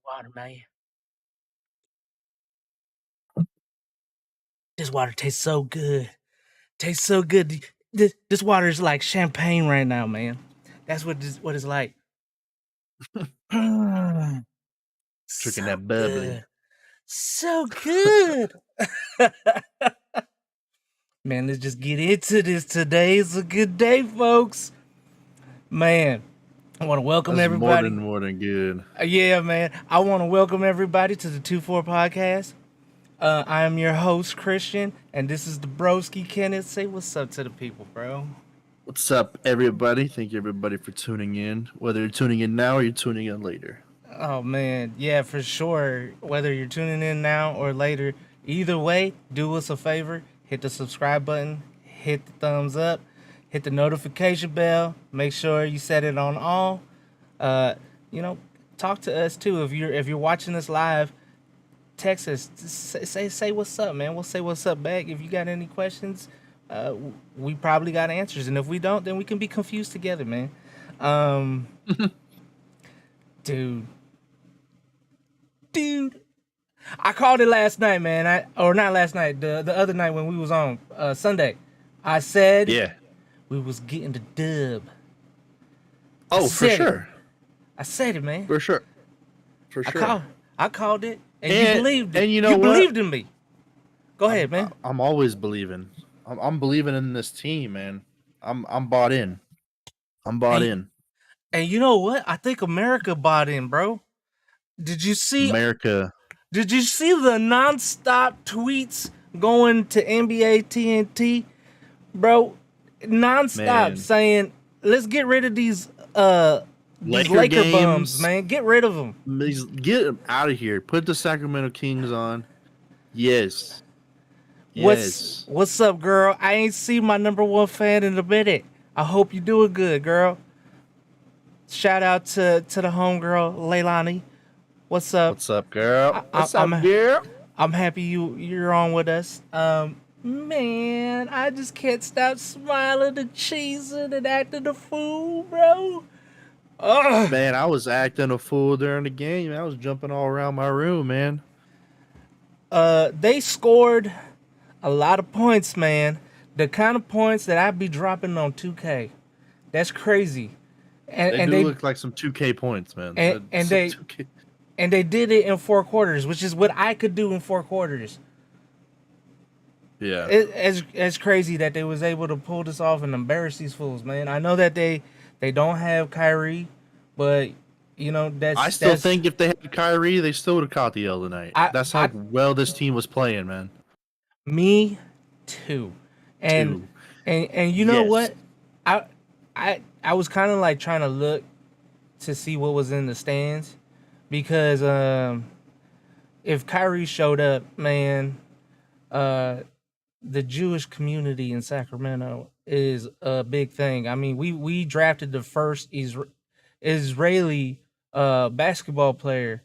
water, man. This water tastes so good. Tastes so good. This water is like champagne right now, man. That's what it's like. Drinking So that bubbly. good. So good. Man, let's just get into this. Today is a good day, folks. Man, I want to welcome That's everybody. more than good. Yeah, man. I want to welcome everybody to the 2-4 podcast. I am your host, Christian, and this is the broski Kenneth. Say what's up to the people, bro. What's up, everybody? Thank you, everybody, for tuning in. Whether you're tuning in now or you're tuning in later. Oh, man. Yeah, for sure. Whether you're tuning in now or later, either way, do us a favor. Hit the subscribe button, hit the thumbs up, hit the notification bell. Make sure you set it on all. Uh, you know, talk to us too. If you're watching us live, text us. Say what's up, man. We'll say what's up back. If you got any questions, we probably got answers, and if we don't, then we can be confused together, man. Um, dude, I called it last night, man. Or not last night. The other night when we was on Sunday, I said Yeah. we was getting the dub. Oh, for sure. I said it, man. For sure. For sure. I called it, and you believed it. And you know you what? believed in me. Go ahead, man. I'm always believing. I'm believing in this team, man. I'm bought in. I'm bought in. And you know what? I think America bought in, bro. Did you see America? Did you see the nonstop tweets going to NBA TNT, bro? Nonstop saying, "Let's get rid of these Laker bums, man. Get rid of them. Get them out of here. Put the Sacramento Kings on." Yes. What's up, girl? I ain't seen my number one fan in a minute. I hope you doing good, girl. Shout out to the homegirl, Leilani. What's up? What's up, girl? What's up, girl? I'm happy you're on with us. Man, I just can't stop smiling and cheesing and acting a fool, bro. Ugh. Man, I was acting a fool during the game. I was jumping all around my room, man. They scored a lot of points, man. The kind of points that I'd be dropping on 2K. That's crazy. And they look like some 2K points, man. And they did it in 4 quarters, which is what I could do in 4 quarters. Yeah. It's crazy that they was able to pull this off and embarrass these fools, man. I know that they don't have Kyrie, but you know I still think if they had Kyrie, they still would have caught the L tonight. That's how well this team was playing, man. Me too. And you know what? I was kind of like trying to look to see what was in the stands, because if Kyrie showed up, man, the Jewish community in Sacramento is a big thing. I mean, we drafted the first Israeli basketball player,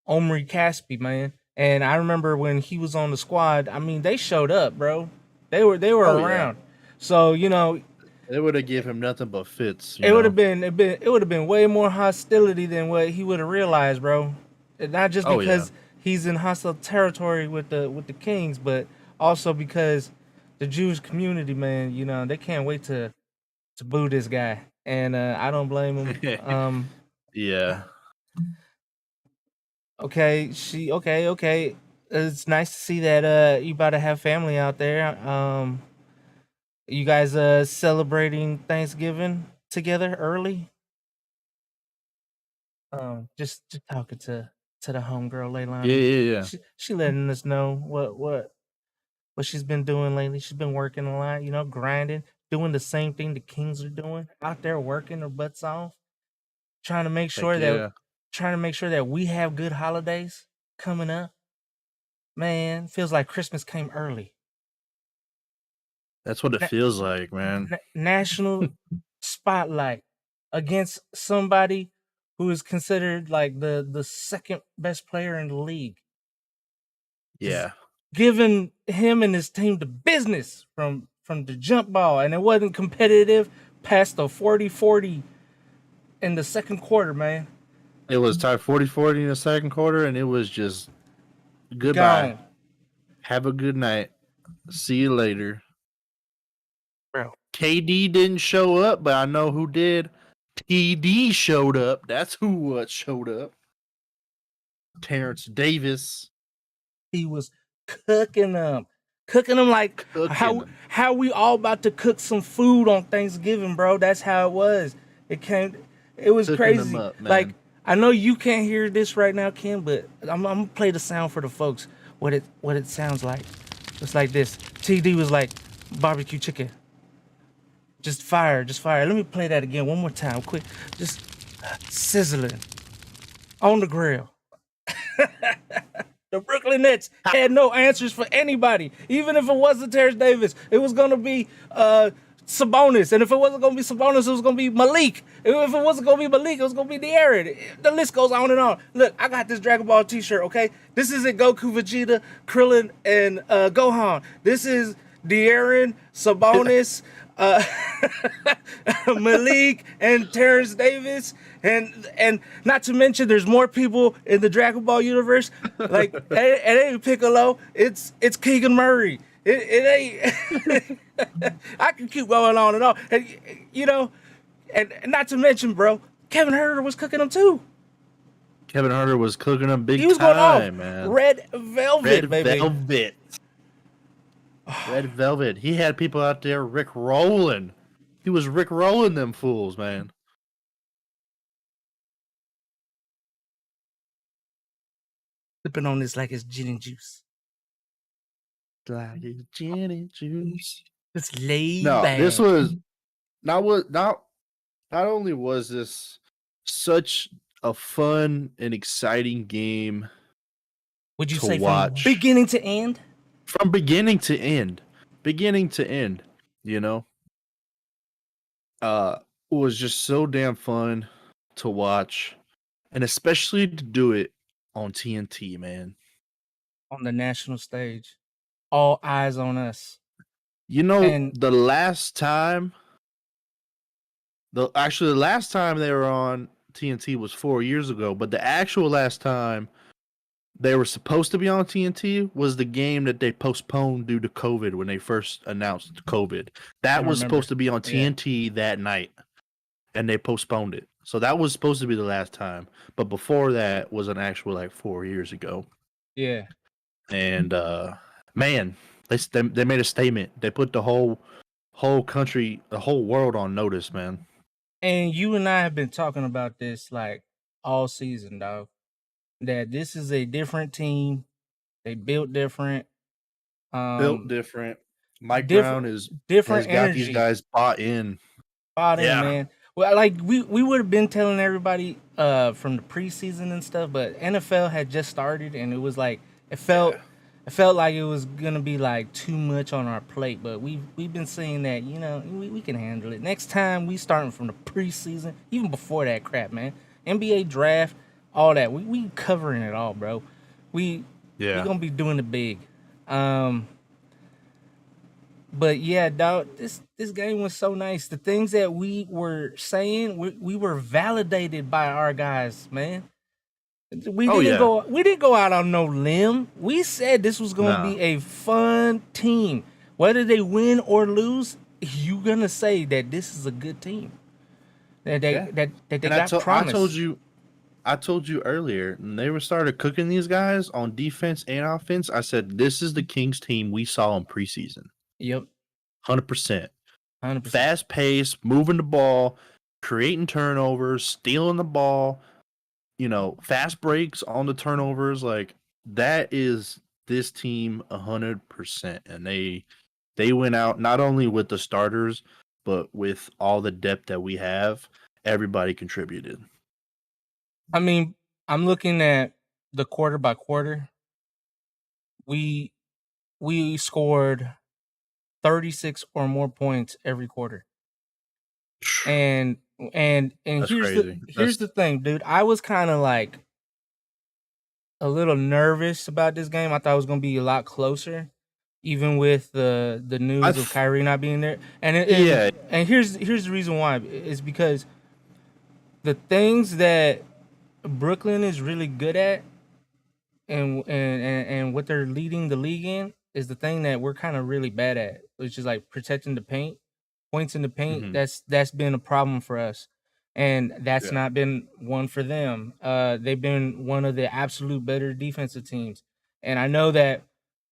Omri Caspi, man. And I remember when he was on the squad, I mean, they showed up, bro. They were around. Yeah. So, you know, they would have given him nothing but fits. It would have been way more hostility than what he would have realized, bro. And not just because he's in hostile territory with the Kings, but also because the Jewish community, man, you know, they can't wait to boo this guy. And I don't blame him. Yeah. Okay. It's nice to see that you about to have family out there. You guys celebrating Thanksgiving together early? Just talking to the homegirl Leilani. Yeah. She letting us know what she's been doing lately. She's been working a lot, you know, grinding, doing the same thing the Kings are doing, out there working their butts off, trying to make sure that we have good holidays coming up. Man, feels like Christmas came early. That's what it feels like, man. National spotlight against somebody who is considered like the second best player in the league. Yeah. Giving him and his team the business from the jump ball, and it wasn't competitive past the 40-40 in the second quarter, man. It was tied 40-40 in the second quarter, and it was just goodbye. Gone, Have a good night. See you later. bro. KD didn't show up, but I know who did. TD showed up. That's who showed up. Terrence Davis. He was cooking them, like Cooking. how we all about to cook some food on Thanksgiving, bro. That's how it was. It was Cooking crazy. them up, man. Like I know you can't hear this right now, Ken, but I'm gonna play the sound for the folks. What it sounds like. It's like this. TD was like barbecue chicken. Just fire, just fire. Let me play that again one more time, quick. Just sizzling on the grill. The Brooklyn Nets had no answers for anybody. Even if it wasn't Terrence Davis, it was gonna be Sabonis. And if it wasn't gonna be Sabonis, it was gonna be Malik. If it wasn't gonna be Malik, it was gonna be De'Aaron. The list goes on and on. Look, I got this Dragon Ball t-shirt, okay? This isn't Goku, Vegeta, Krillin, and Gohan. This is De'Aaron, Sabonis, Malik, and Terrence Davis, and not to mention there's more people in the Dragon Ball universe. Like it ain't Piccolo, it's Keegan Murray. It ain't. I can keep going on and on, and you know, and not to mention, bro, Kevin Huerter was cooking them too. Kevin Huerter was cooking them big He was going off, time, man. Red Velvet, baby. Velvet. Red Velvet. He had people out there Rick rolling. He was Rick rolling them fools, man. Sipping on this like it's gin and juice. Like it's gin and juice. It's laid No, back. this was not only was this such a fun and exciting game. Would you to say watch. from beginning to end? From beginning to end. Beginning to end, you know? It was just so damn fun to watch. And especially to do it on TNT, man. On the national stage. All eyes on us. You know, And- the last time they were on TNT was 4 years ago, but the actual last time they were supposed to be on TNT was the game that they postponed due to COVID when they first announced COVID. That was supposed to be on TNT that night, and they postponed it. So that was supposed to be the last time. But before that was an actual 4 years ago. Yeah. And man, they made a statement. They put the whole country, the whole world on notice, man. And you and I have been talking about this all season, dog. That this is a different team. They built different. Built different. Mike different- Brown has Different got energy. these guys bought in. Man. Well, we would have been telling everybody from the preseason and stuff, but NFL had just started, and it was it felt like it was gonna be too much on our plate. But we've been saying that we can handle it. Next time we starting from the preseason, even before that crap, man. NBA draft, all that. We covering it all, bro. We gonna be doing it big. But yeah, dog, this game was so nice. The things that we were saying, we were validated by our guys, man. We didn't go out on no limb. We said this was gonna be a fun team. Whether they win or lose, you gonna say that this is a good team. That they got promise. I told you earlier, when they started cooking these guys on defense and offense, I said this is the Kings team we saw in preseason. Yep. 100%. Fast pace, moving the ball, creating turnovers, stealing the ball, fast breaks on the turnovers. That is this team 100%. And they went out not only with the starters, but with all the depth that we have. Everybody contributed. I mean, I'm looking at the quarter by quarter. We scored 36 or more points every quarter. And That's here's crazy. Here's the thing, dude. I was kind of a little nervous about this game. I thought it was gonna be a lot closer, even with the news of Kyrie not being there. And and here's the reason why. It's because the things that Brooklyn is really good at, and what they're leading the league in is the thing that we're kind of really bad at, which is like protecting the paint, points in the paint. Hmm. That's been a problem for us, and that's Yeah. not been one for them. They've been one of the absolute better defensive teams, and I know that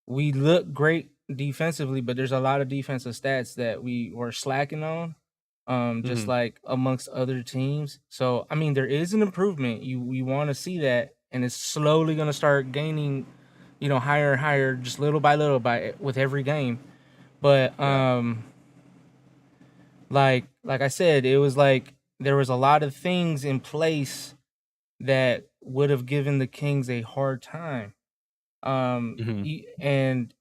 we look great defensively, but there's a lot of defensive stats that we were slacking on, just Hmm. like amongst other teams. So I mean, there is an improvement. You want to see that, and it's slowly going to start gaining, higher and higher, just little by little by with every game. But Yeah. like I said, it was like there was a lot of things in place that would have given the Kings a hard time. Hmm. And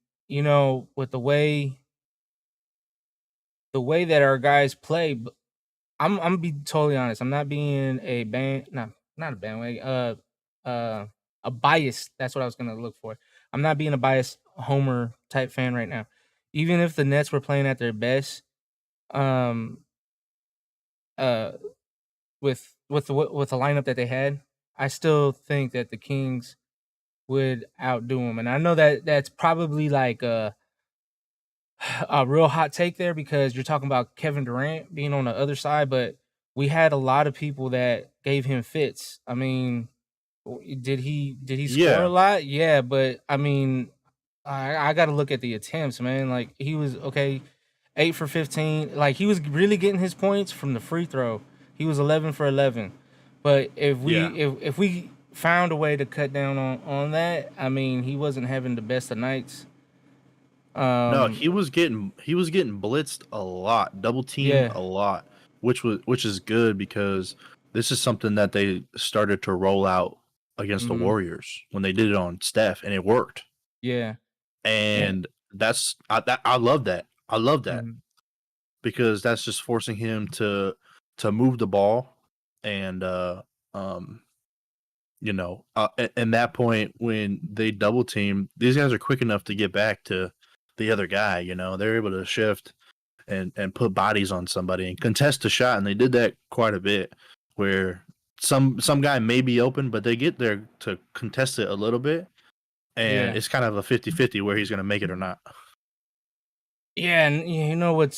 with the way that our guys play, I'm be totally honest. I'm not being a not a bandwagon. Uh, a bias. That's what I was gonna look for. I'm not being a biased Homer type fan right now. Even if the Nets were playing at their best, um, uh, with the lineup that they had, I still think that the Kings would outdo them. And I know that that's probably like a real hot take there because you're talking about Kevin Durant being on the other side, but we had a lot of people that gave him fits. I mean, did he score a Yeah. lot? Yeah, but I mean, I got to look at the attempts, man. Like he was okay, 8 for 15. Like he was really getting his points from the free throw. He was 11 for 11. But if we Yeah. if we found a way to cut down on that, I mean, he wasn't having the best of nights. No, Um, he was getting blitzed a lot, double teamed yeah. a lot, which is good because this is something that they started to roll out against the Mhm. Warriors when they did it on Steph, and it worked. Yeah. And And I love that. I love that mhm. because that's just forcing him to move the ball and um at that point when they double team, these guys are quick enough to get back to the other guy. They're able to shift and put bodies on somebody and contest the shot, and they did that quite a bit. Where some guy may be open, but they get there to contest it a little bit, and Yeah. it's kind of a 50-50 where he's going to make it or not. Yeah, and you know what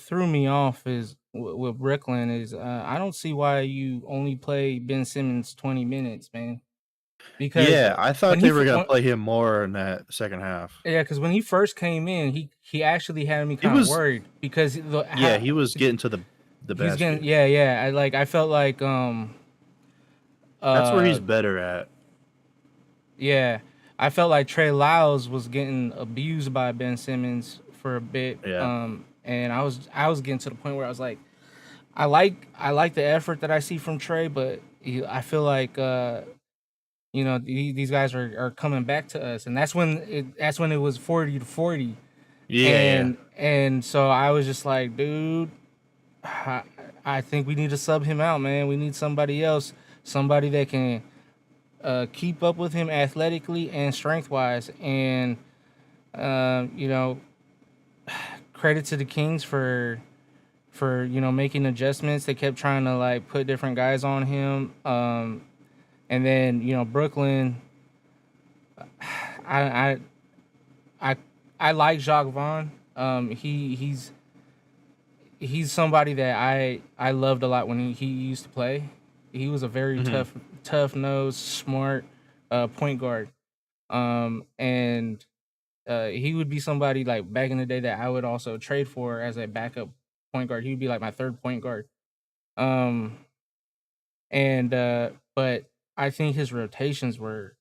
threw me off is with Brooklyn is I don't see why you only play Ben Simmons 20 minutes, man. Because Yeah, I when thought he they fir- were going to when, play him more in that second half. yeah, because when he first came in, he actually had me He kind of was, worried because yeah, he was getting to the he was getting, basket. yeah. I felt like That's where he's uh better at. yeah, I felt like Trey Lyles was getting abused by Ben Simmons for a bit. Yeah. And I was getting to the point where I was like, I like the effort that I see from Trey, but I feel like these guys are coming back to us, and that's when it was 40-40, Yeah, yeah. and so I was just like, dude, I, I think we need to sub him out, man. We need somebody else, somebody that can keep up with him athletically and strength wise, and uh, you know, credit to the Kings for making adjustments. They kept trying to like put different guys on him. And then Brooklyn. I I I I like Jacques Vaughn. He's somebody that I loved a lot when he used to play. He was a very Mhm. tough nosed, smart point guard. And he would be somebody like back in the day that I would also trade for as a backup point guard. He would be like my third point guard. Um, and but I think his rotations were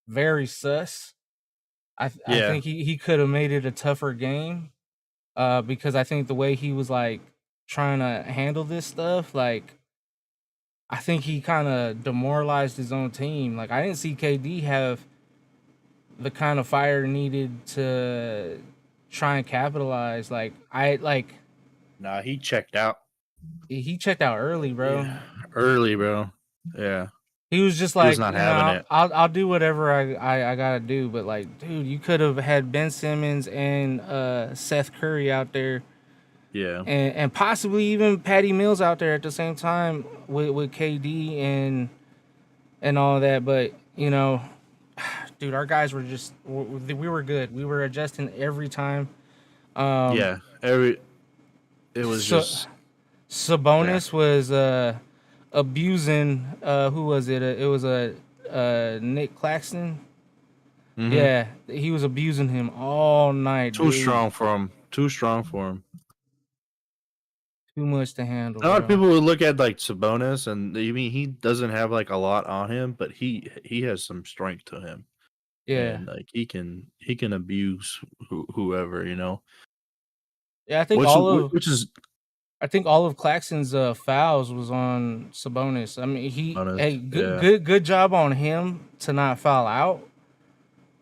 very sus. I Yeah. think he could have made it a tougher game. Because I think the way he was like trying to handle this stuff, like I think he kind of demoralized his own team. Like I didn't see KD have the kind of fire needed to try and capitalize. Like Nah, he checked out. he checked out early, bro. Yeah. Early, bro. Yeah. He was just He was like, not having it. I'll do whatever I gotta do. But like, dude, you could have had Ben Simmons and Seth Curry out there Yeah. and possibly even Patty Mills out there at the same time with KD and all of that. But dude, our guys were just we were good. We were adjusting every time. Yeah. It was So just yeah. Sabonis was abusing who was it? It was Nick Claxton. Hmm. Yeah, he was abusing him all night, Too dude. strong for him. Too strong for him. Too much to handle, A lot of bro. people would look at like Sabonis, and I mean he doesn't have like a lot on him, but he has some strength to him, Yeah, and like he can abuse whoever, you know. yeah. Which which is I think all of Claxton's fouls was on Sabonis. I mean, honest. Yeah. good job on him to not foul out.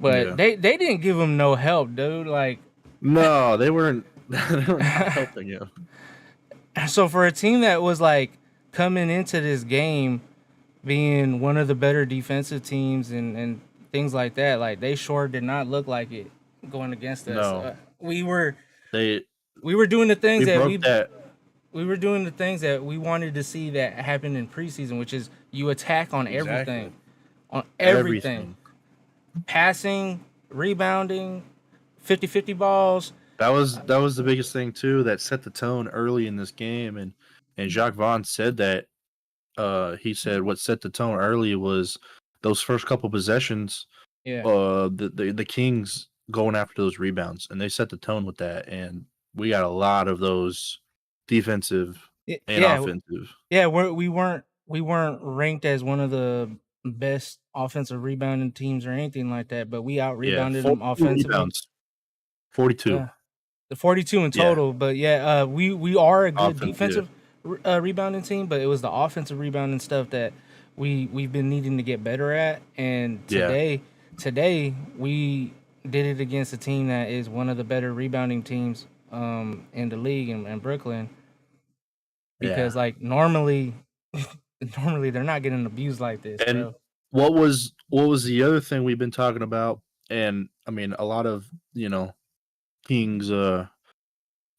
But Yeah. they didn't give him no help, dude. Like, No, they weren't. They were not helping him. so for a team that was like coming into this game being one of the better defensive teams and things like that, like they sure did not look like it going against us. No, they We were doing the things we that broke that we were doing the things that we wanted to see that happen in preseason, which is you attack exactly on everything, everything. passing, rebounding, 50-50 balls. That was the biggest thing too that set the tone early in this game, and Jacques Vaughn said that. He said what set the tone early was those first couple possessions. Yeah. The Kings going after those rebounds, and they set the tone with that, and we got a lot of those defensive and Yeah, offensive. yeah. We weren't ranked as one of the best offensive rebounding teams or anything like that, but we out Yeah, rebounded them 42 offensively. rebounds, 42. Yeah, the 42 in Yeah, total. But yeah, we are a good offense. Yeah, defensive rebounding team, but it was the offensive rebounding stuff that we've been needing to get better at. And yeah, today we did it against a team that is one of the better rebounding teams in the league in Brooklyn. yeah. Because like normally they're not getting abused like this, And bro. what was the other thing we've been talking about? And I mean, a lot of Kings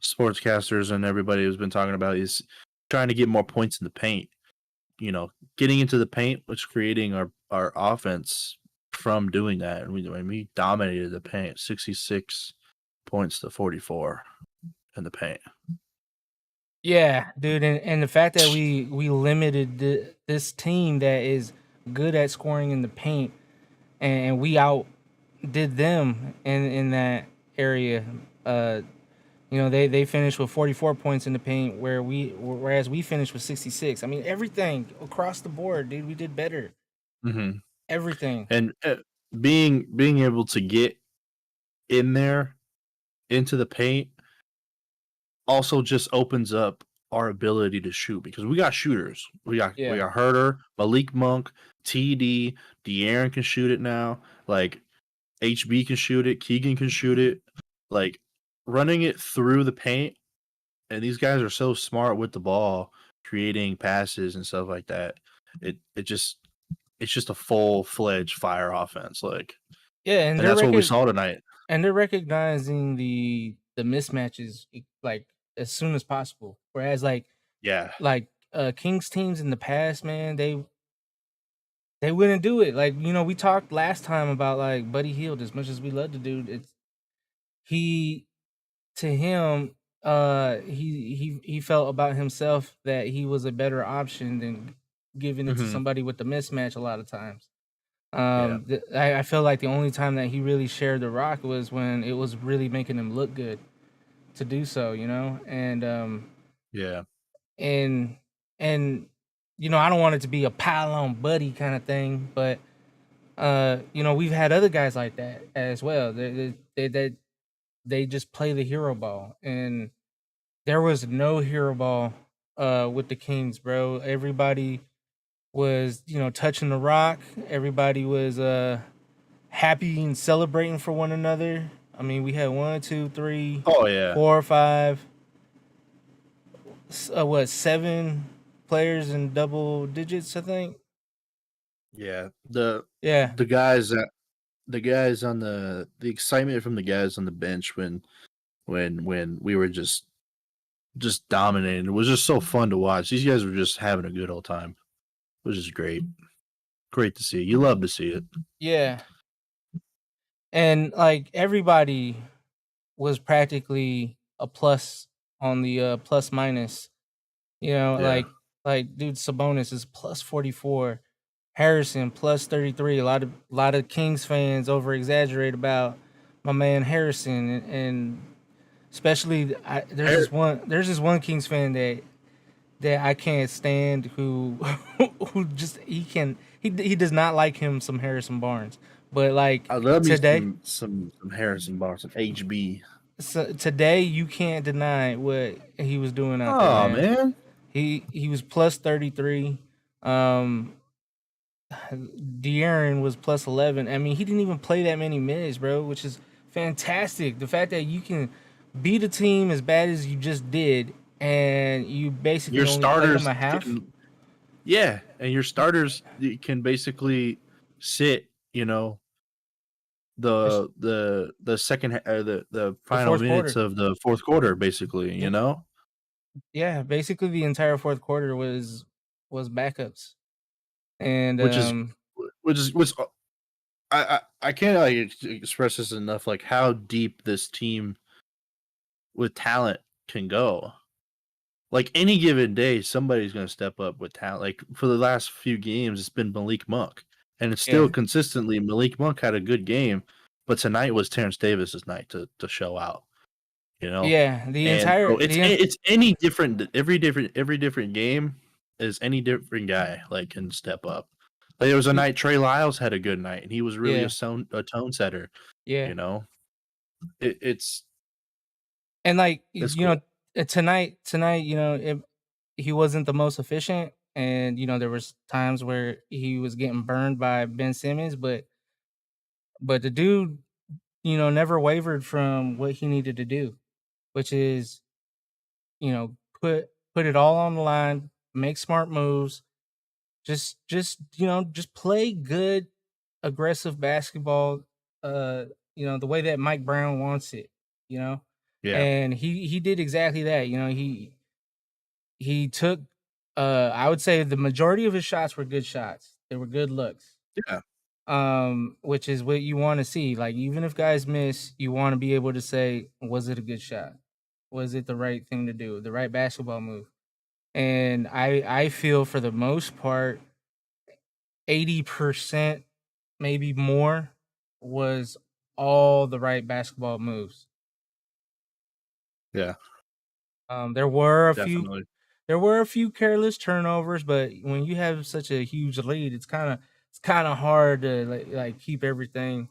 sportscasters and everybody has been talking about is trying to get more points in the paint. Getting into the paint was creating our offense from doing that, and we dominated the paint, 66 points to 44 in the paint. Yeah, dude, and the fact that we limited this team that is good at scoring in the paint, and we outdid them in that area. They finished with 44 points in the paint, whereas we finished with 66. I mean, everything across the board, dude, we did better. Hmm. Everything. And being able to get in there into the paint also just opens up our ability to shoot because we got shooters. We Yeah. got Herter, Malik Monk, TD, De'Aaron can shoot it now. Like HB can shoot it, Keegan can shoot it. Like running it through the paint, and these guys are so smart with the ball, creating passes and stuff like that. It's just a full-fledged fire offense. Like, Yeah, and that's what we saw tonight. and they're recognizing the mismatches like as soon as possible. Whereas Yeah. Kings teams in the past, man, they wouldn't do it. Like, we talked last time about like Buddy Hield. As much as we love the dude, he to him, he felt about himself that he was a better option than giving it to Hmm. somebody with the mismatch a lot of times. Yeah. I feel like the only time that he really shared the rock was when it was really making him look good to do so, Yeah. and and I don't want it to be a pile on buddy kind of thing, but we've had other guys like that as well. They just play the hero ball, and there was no hero ball with the Kings, bro. Everybody was touching the rock. Everybody was happy and celebrating for one another. I mean, we had 1, 2, 3, Oh yeah. 4, 5, 7 players in double digits, I think. Yeah. The Yeah, the guys that the guys on the excitement from the guys on the bench when we were just just dominated. It was just so fun to watch. These guys were just having a good old time. It was just great. Great to see. You love to see it. Yeah. And like everybody was practically a plus on the plus minus. You know, Yeah. like dude, Sabonis is plus 44, Harrison plus 33. A lot of Kings fans over exaggerate about my man Harrison, and especially there's this one Kings fan that I can't stand who who just he does not like him some Harrison Barnes. But like I love me today, some Harrison Barnes, some HB. so today you can't deny what he was doing out there, Oh man. man. He was plus 33. De'Aaron was plus 11. I mean, he didn't even play that many minutes, bro, which is fantastic. The fact that you can beat a team as bad as you just did, and you basically Your only play them starters a half. yeah, and your starters can basically sit, the second the The final fourth minutes quarter. of the fourth quarter, basically, Yeah, basically the entire fourth quarter was backups. And which is which I can't like express this enough, like how deep this team with talent can go. Like any given day, somebody's going to step up with talent. Like for the last few games, it's been Malik Monk, and it's still yeah. consistently Malik Monk had a good game, but tonight was Terrence Davis's night to show out. Yeah, the And so entire it's any different. Every different game is any different guy like can step up. Like there was a night Trey Lyles had a good night, and he was really yeah, a tone setter. yeah. You know, it's And like cool. tonight, he wasn't the most efficient, and there was times where he was getting burned by Ben Simmons, but the dude, never wavered from what he needed to do, which is, you know, put it all on the line, make smart moves, just play good aggressive basketball, the way that Mike Brown wants it, you know. Yeah, And he did exactly that. He took I would say the majority of his shots were good shots. They were good looks. yeah, Which is what you want to see. Like even if guys miss, you want to be able to say, was it a good shot? Was it the right thing to do? The right basketball move? And I feel for the most part 80%, maybe more, was all the right basketball moves. yeah, There were a few definitely. careless turnovers, but when you have such a huge lead, it's kind of hard to like keep everything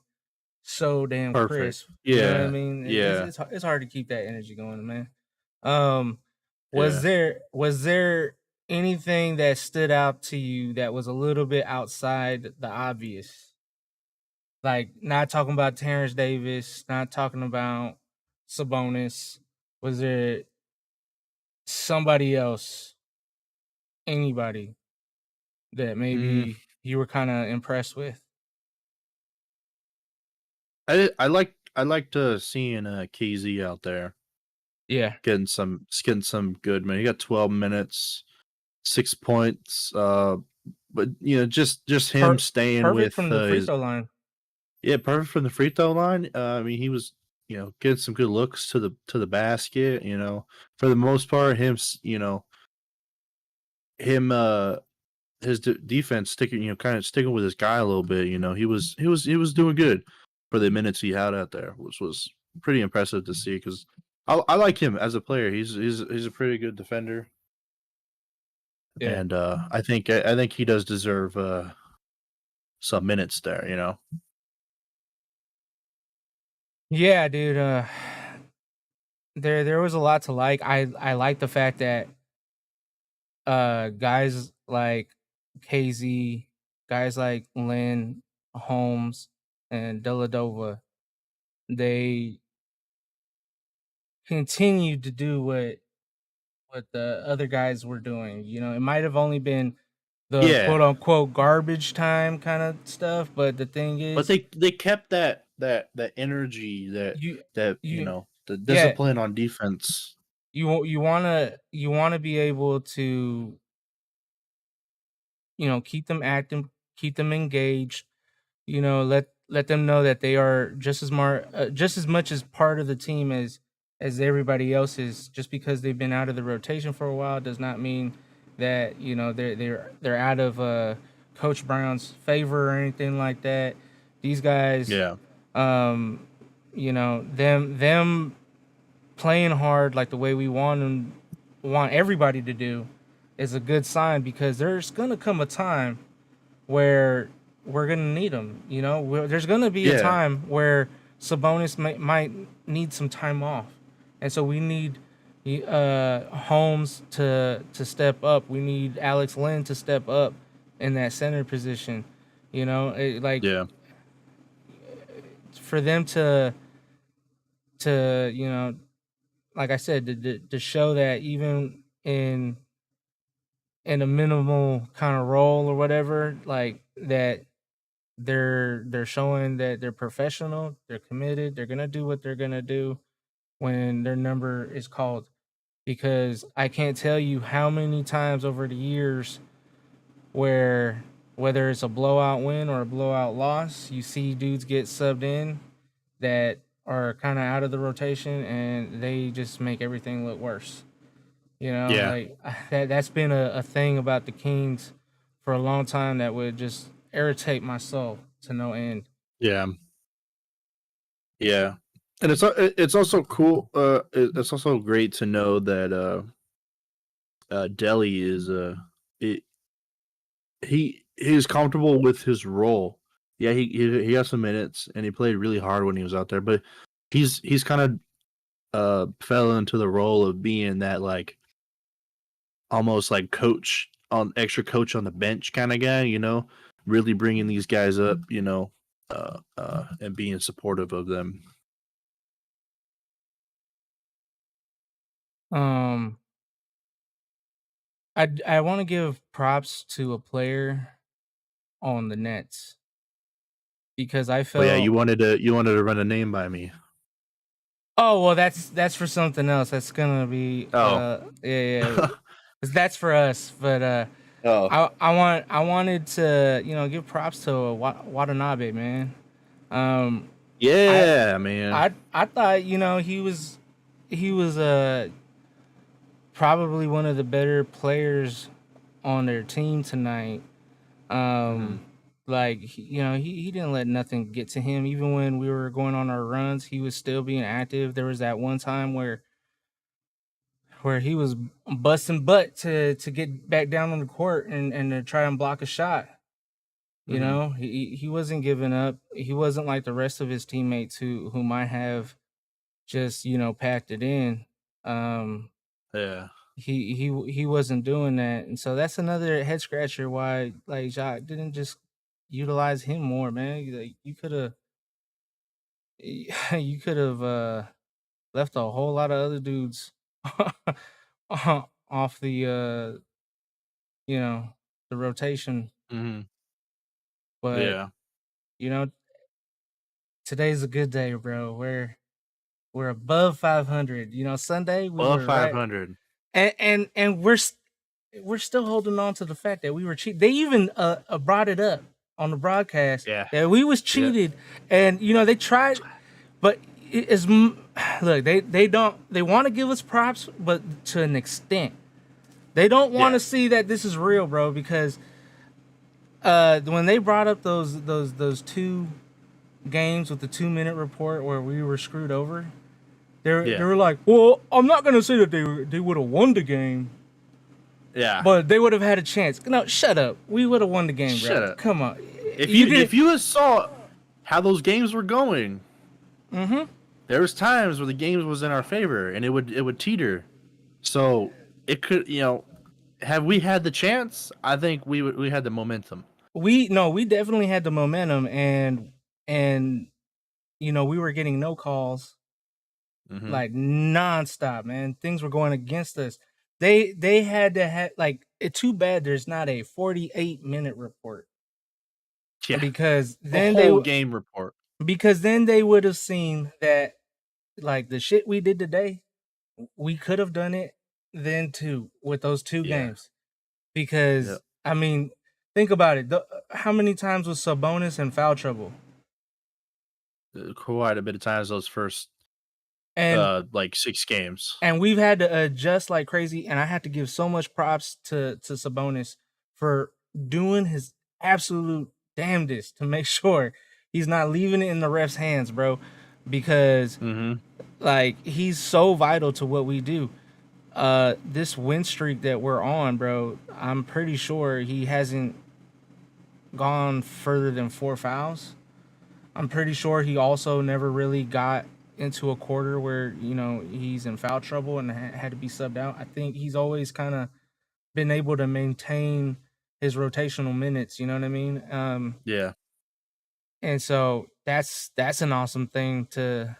so damn Perfect. crisp. You know what I Yeah, mean? It's yeah. it's hard to keep that energy going, man. Um, was Yeah. there anything that stood out to you that was a little bit outside the obvious? Like not talking about Terrence Davis, not talking about Sabonis. Was there somebody else, anybody that Mm, maybe you were kind of impressed with? I liked seeing KZ out there Yeah, getting some good, man. He got 12 minutes, 6 points. But just him per- staying perfect with from the free his throw line. perfect from the free throw line. I mean, he was getting some good looks to the basket. For the most part, him his defense sticking, kind of sticking with his guy a little bit. He was doing good for the minutes he had out there, which was pretty impressive to see. Because I like him as a player. He's a pretty good defender, Yeah, and I think he does deserve some minutes there. yeah, dude. There was a lot to like. I like the fact that guys like KZ, guys like Lynn Holmes and Deladova, they continued to do what the other guys were doing. It might have only been the Yeah, quote unquote garbage time kind of stuff, but the thing but is, they kept that energy, that you that you the yeah, discipline on defense. you wanna be able to, keep them active, keep them engaged, let them know that they are just as much as part of the team as everybody else is. Just because they've been out of the rotation for a while does not mean that they're out of Coach Brown's favor or anything like that. These guys, Yeah. um, them playing hard like the way we want everybody to do is a good sign, because there's gonna come a time where we're gonna need them. There's gonna be a Yeah. time where Sabonis might need some time off, and so we need Holmes to step up. We need Alex Len to step up in that center position. Like Yeah. for them to like I said, to show that even in a minimal kind of role or whatever, like that they're showing that they're professional, they're committed, they're gonna do what they're gonna do when their number is called. Because I can't tell you how many times over the years where, whether it's a blowout win or a blowout loss, you see dudes get subbed in that are kind of out of the rotation, and they just make everything look worse. Yeah. Like that's been a thing about the Kings for a long time that would just irritate my soul to no end. Yeah. Yeah. And it's also cool. It's also great to know that Delhi is it, he's comfortable with his role. Yeah, he has some minutes and he played really hard when he was out there, but he's kind of fell into the role of being that, like, almost like extra coach on the bench kind of guy, really bringing these guys up, and being supportive of them. Um, I want to give props to a player on the Nets, because I Oh yeah, felt. you wanted to run a name by me. Oh well, that's for something else. That's gonna be Oh. yeah. That's for us. But Oh. I wanted to give props to Watanabe, man. Yeah, man. I thought he was probably one of the better players on their team tonight. Mhm. Like he didn't let nothing get to him. Even when we were going on our runs, he was still being active. There was that one time where he was busting butt to get back down on the court and to try and block a shot. Mhm. He wasn't giving up. He wasn't like the rest of his teammates who might have just packed it in. Um, Yeah. he wasn't doing that, and so that's another head scratcher. Why like Jacques didn't just utilize him more, man? Like, you could have you could have left a whole lot of other dudes off you know the rotation, Mhm. but Yeah. you know today's a good day, bro. We're above 500. Sunday we Well, were right, 500. and we're still holding on to the fact that we were cheated. They even brought it up on the broadcast Yeah. that we was Yeah. cheated, and they tried, but it is look, they want to give us props, but to an extent. They don't want Yeah. to see that this is real, bro, because when they brought up those two games with the 2-minute report where we were screwed over, they Yeah. were like, "Well, I'm not gonna say that they would have won the game, Yeah. but they would have had a chance." No, shut up. We would have won the game, Shut bro. up. Come on. If You you did. if you had saw how those games were going, Mm-hmm. there was times where the games was in our favor and it would teeter. So it could, have we had the chance, I think we had the momentum. We definitely had the momentum, and we were getting no calls Mhm. like nonstop, man. Things were going against us. They had to have like it's too bad there's not a 48-minute report, Yeah. because A then whole game report. they would have seen that like the shit we did today we could have done it then too with those two Yeah. games because I mean, think about it. How many times was Sabonis in foul trouble? Quite a bit of times those first And like 6 games. and we've had to adjust like crazy. And I had to give so much props to Sabonis for doing his absolute damnedest to make sure he's not leaving it in the ref's hands, bro. Because like he's so vital to what we do. This win streak that we're on, bro, I'm pretty sure he hasn't gone further than 4 fouls. I'm pretty sure he also never really got into a quarter where, you know, he's in foul trouble and had to be subbed out. I think he's always kind of been able to maintain his rotational minutes, you know what I mean? Yeah. And so that's an awesome thing to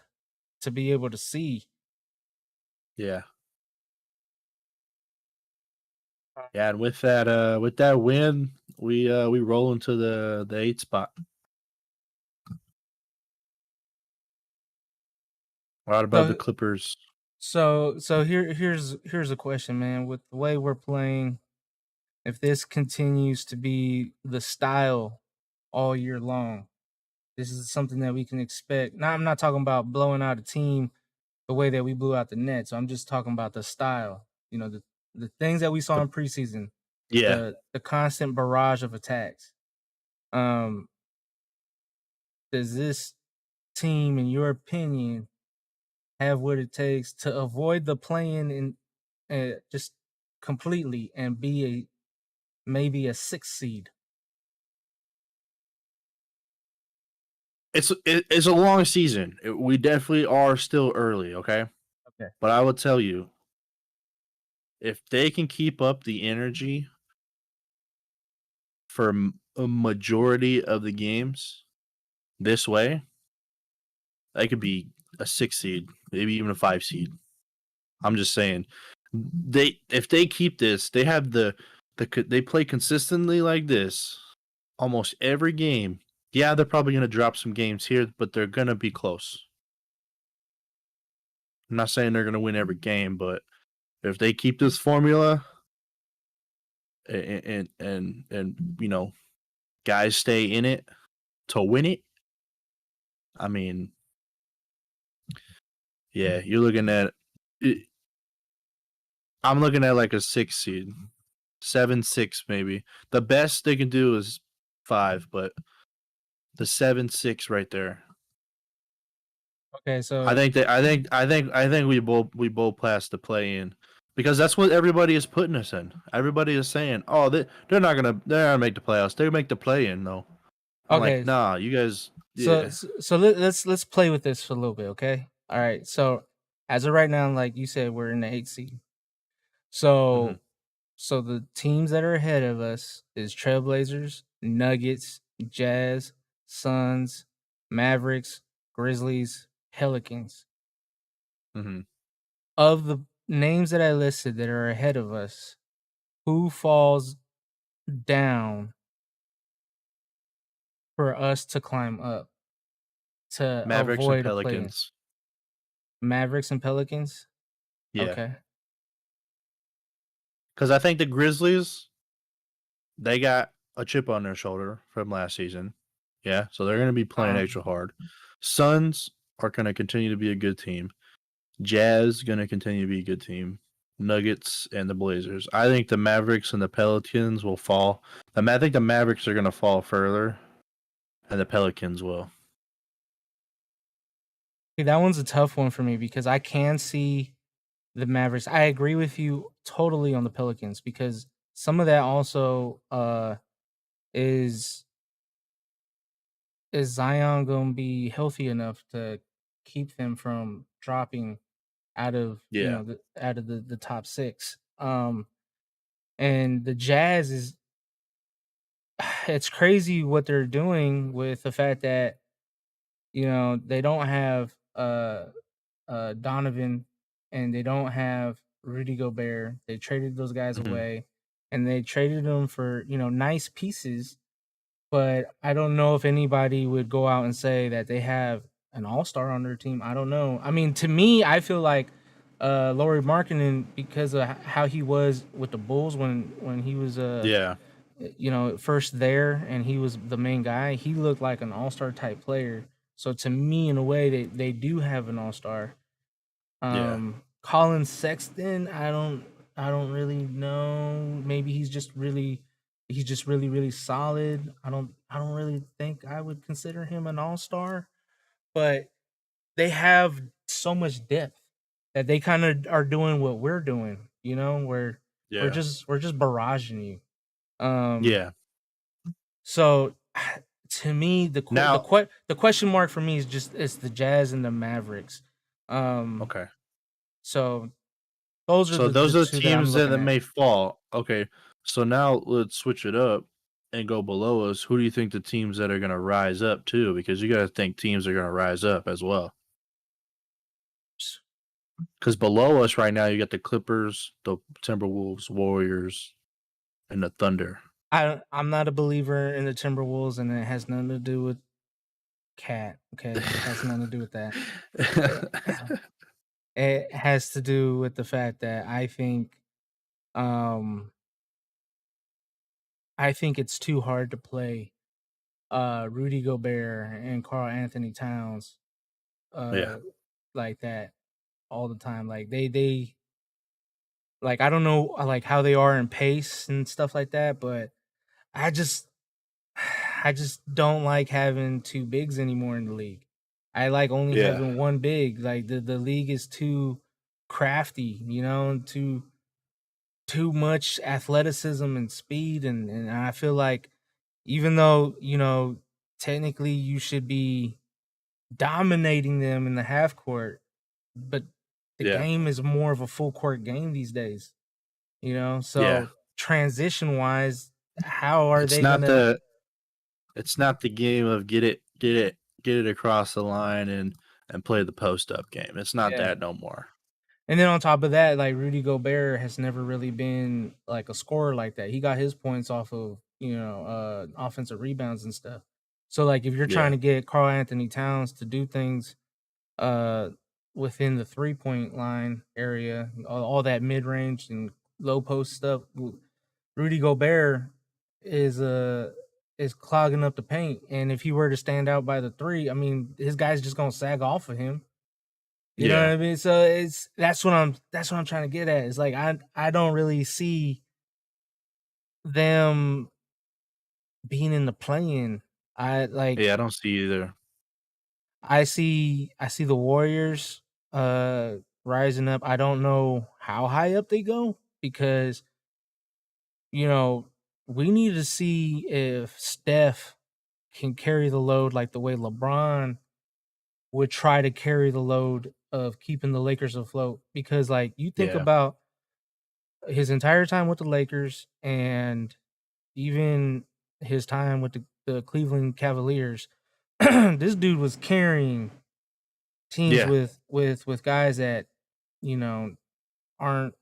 be able to see. Yeah. Yeah, and with that win, we roll into the 8th spot. Right above the Clippers. So here's a question, man. With the way we're playing, if this continues to be the style all year long, this is something that we can expect. Now, I'm not talking about blowing out a team the way that we blew out the Nets. I'm just talking about the style. You know, the things that we saw in preseason. Yeah. The constant barrage of attacks. Does this team, in your opinion, have what it takes to avoid the play-in and just completely and be maybe a 6th seed? It's a long season. We definitely are still early, okay? Okay. But I will tell you, if they can keep up the energy for a majority of the games this way, they could be a 6 seed, maybe even a 5 seed. I'm just saying, if they keep this, they have they play consistently like this almost every game. Yeah, they're probably going to drop some games here, but they're going to be close. I'm not saying they're going to win every game, but if they keep this formula and you know, guys stay in it to win it, I mean, yeah, you're looking at it, I'm looking at like a 6 seed. 7-6 maybe. The best they can do is 5, but the 7-6 right there. Okay, so I think we both passed the play in because that's what everybody is putting us in. Everybody is saying, "Oh, they're not gonna make the playoffs. They make the play in though." I'm like, nah, you guys. Yeah. So let's play with this for a little bit, okay? All right. So as of right now, like you said, we're in the 8th seed. So so the teams that are ahead of us is Trailblazers, Nuggets, Jazz, Suns, Mavericks, Grizzlies, Pelicans. Of the names that I listed that are ahead of us, who falls down for us to climb up to Mavericks avoid and a play-in? Pelicans. Mavericks and Pelicans? Yeah. Okay. Because I think the Grizzlies, they got a chip on their shoulder from last season. Yeah, so they're going to be playing extra hard. Suns are going to continue to be a good team. Jazz going to continue to be a good team. Nuggets and the Blazers. I think the Mavericks and the Pelicans will fall. I think the Mavericks are going to fall further, and the Pelicans will. See, that one's a tough one for me because I can see the Mavericks. I agree with you totally on the Pelicans because some of that also is Zion going to be healthy enough to keep them from dropping out of out of the top 6. And the Jazz is it's crazy what they're doing with the fact that you know they don't have Donovan and they don't have Rudy Gobert. They traded those guys away and they traded them for, you know, nice pieces. But I don't know if anybody would go out and say that they have an all-star on their team. I don't know. I mean, to me, I feel like Laurie Markkinen, because of how he was with the Bulls when he was Yeah. first there and he was the main guy, he looked like an all-star type player. So to me, in a way, they do have an all-star. Yeah. Colin Sexton, I don't really know. Maybe he's just really really solid. I don't really think I would consider him an all-star, but they have so much depth that they kind of are doing what we're doing, where we're Yeah. just we're just barraging you. Um Yeah. so to me Now, the question mark for me is just it's the Jazz and the Mavericks. Um okay. so those are So the those are the two that I'm teams looking that at. may fall. Okay. So now let's switch it up and go below us. Who do you think the teams that are going to rise up too? Because you got to think teams are going to rise up as well. Because below us right now, you got the Clippers, the Timberwolves, Warriors, and the Thunder. I'm not a believer in the Timberwolves, and it has nothing to do with Cat. Okay, it has nothing to do with that. It, it has to do with the fact that um I think it's too hard to play Rudy Gobert and Carl Anthony Towns Yeah. uh like that all the time. Like they like I don't know like how they are in pace and stuff like that, but I just I just don't like having two bigs anymore in the league. I like only Yeah. having one big. Like the league is too crafty, and too much athleticism and speed, and I feel like even though, technically you should be dominating them in the half court, but the Yeah. game is more of a full court game these days, Yeah. So transition wise, how are It's they not gonna the it's not the game of get it across the line and play the post up game. It's not yeah. that no more. And then on top of that, like Rudy Gobert has never really been like a scorer like that. He got his points off of, offensive rebounds and stuff. So like if you're trying Yeah. to get Carl Anthony Towns to do things uh within the 3-point line area, all that mid range and low post stuff, Rudy Gobert is is clogging up the paint. And if he were to stand out by the three, I mean his guy's just gonna sag off of him. You know what Yeah. I mean? So that's what I'm trying to get at. It's like I don't really see them being in the play-in. I like Yeah, I don't see either. I see the Warriors rising up. I don't know how high up they go because you know we need to see if Steph can carry the load like the way LeBron would try to carry the load of keeping the Lakers afloat. Because like you think Yeah. about his entire time with the Lakers and even his time with the Cleveland Cavaliers, this dude was carrying teams Yeah. with guys that you know aren't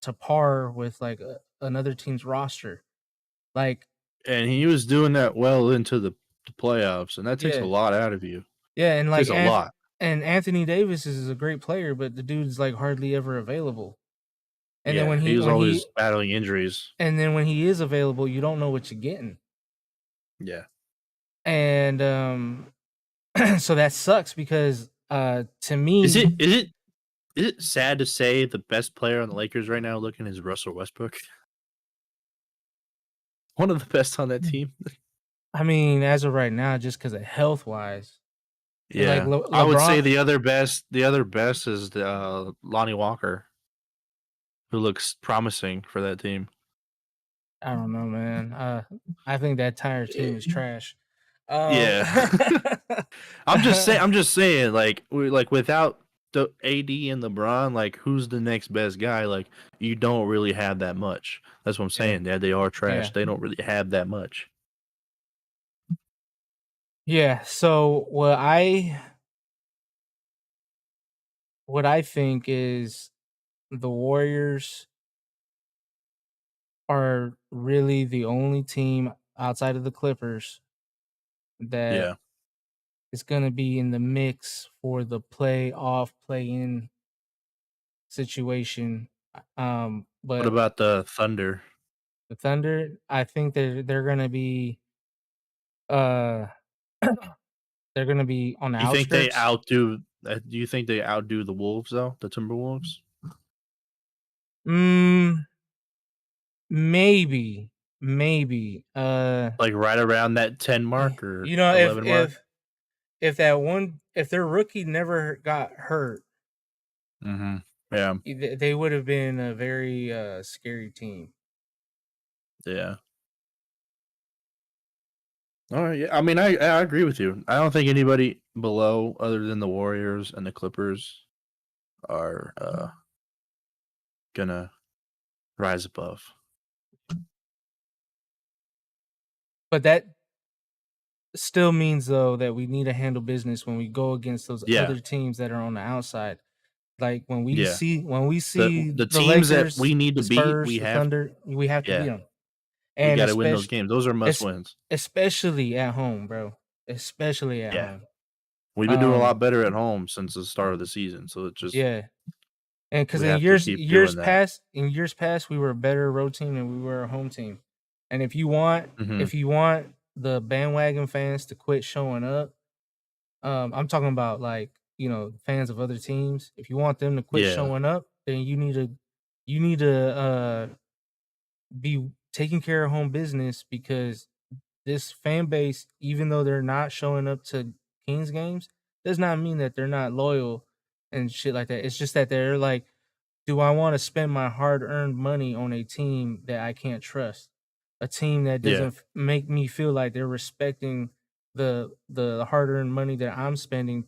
to par with like another team's roster. Like, And he was doing that well into the playoffs, and that takes a yeah, lot out of you. yeah, and like Takes a lot. and Anthony Davis is a great player, but the dude's like hardly ever available. And then Yeah, when he he was when always he battling injuries. and then when he is available, you don't know what you're getting. Yeah. And so that sucks because to Is me, it is it is it sad to say the best player on the Lakers right now looking is Russell Westbrook? One of the best on that team. I mean, as of right now, just because of health wise, like Yeah. I would say LeBron, the other best is Lonnie Walker, who looks promising for that team. I don't know, man. I think that entire team is trash. Um, Yeah. I'm just saying, like without the AD and LeBron, like who's the next best guy? Like you don't really have that much. That's what I'm yeah, saying. Yeah, they are yeah, trash. They don't really have that much. yeah. So what I think is the Warriors are really the only team outside of the Clippers that Yeah. is going to be in the mix for the play off, play in situation. What But about the Thunder? the Thunder, I think they're gonna be uh they're gonna be on the You think they outskirts. outdo? Do you think they outdo the Wolves though? The Timberwolves, Mm, maybe, maybe. like right around that 10 mark or You know, 11 mark? if their rookie never got hurt, Mm-hmm. Yeah, they would have been a very scary team. yeah. All right. Yeah. I mean, I agree with you. I don't think anybody below, other than the Warriors and the Clippers, are gonna rise above. But that still means though that we need to handle business when we go against those Yeah, other teams that are on the outside. Like when we yeah. see The the teams that Lakers, we need the to beat, Spurs, we the have. Thunder, we have to beat Yeah, them, we and got to win those games. Those are must wins. especially at home, bro. Especially at Yeah, home. we've been doing a lot Um, better at home since the start of the season. So it just yeah, and because we have to keep doing that. in years past, we were a better road team than we were a home team. And Hmm. if you want the bandwagon fans to quit showing up, I'm talking about like fans of other teams. If you want them to quit Yeah, showing up, then you need to be taking care of home business because this fan base, even though they're not showing up to Kings games, does not mean that they're not loyal and shit like that. It's just that they're like, do I want to spend my hard-earned money on a team that I can't trust? A team that yeah, doesn't make me feel like they're respecting the hard-earned money that I'm spending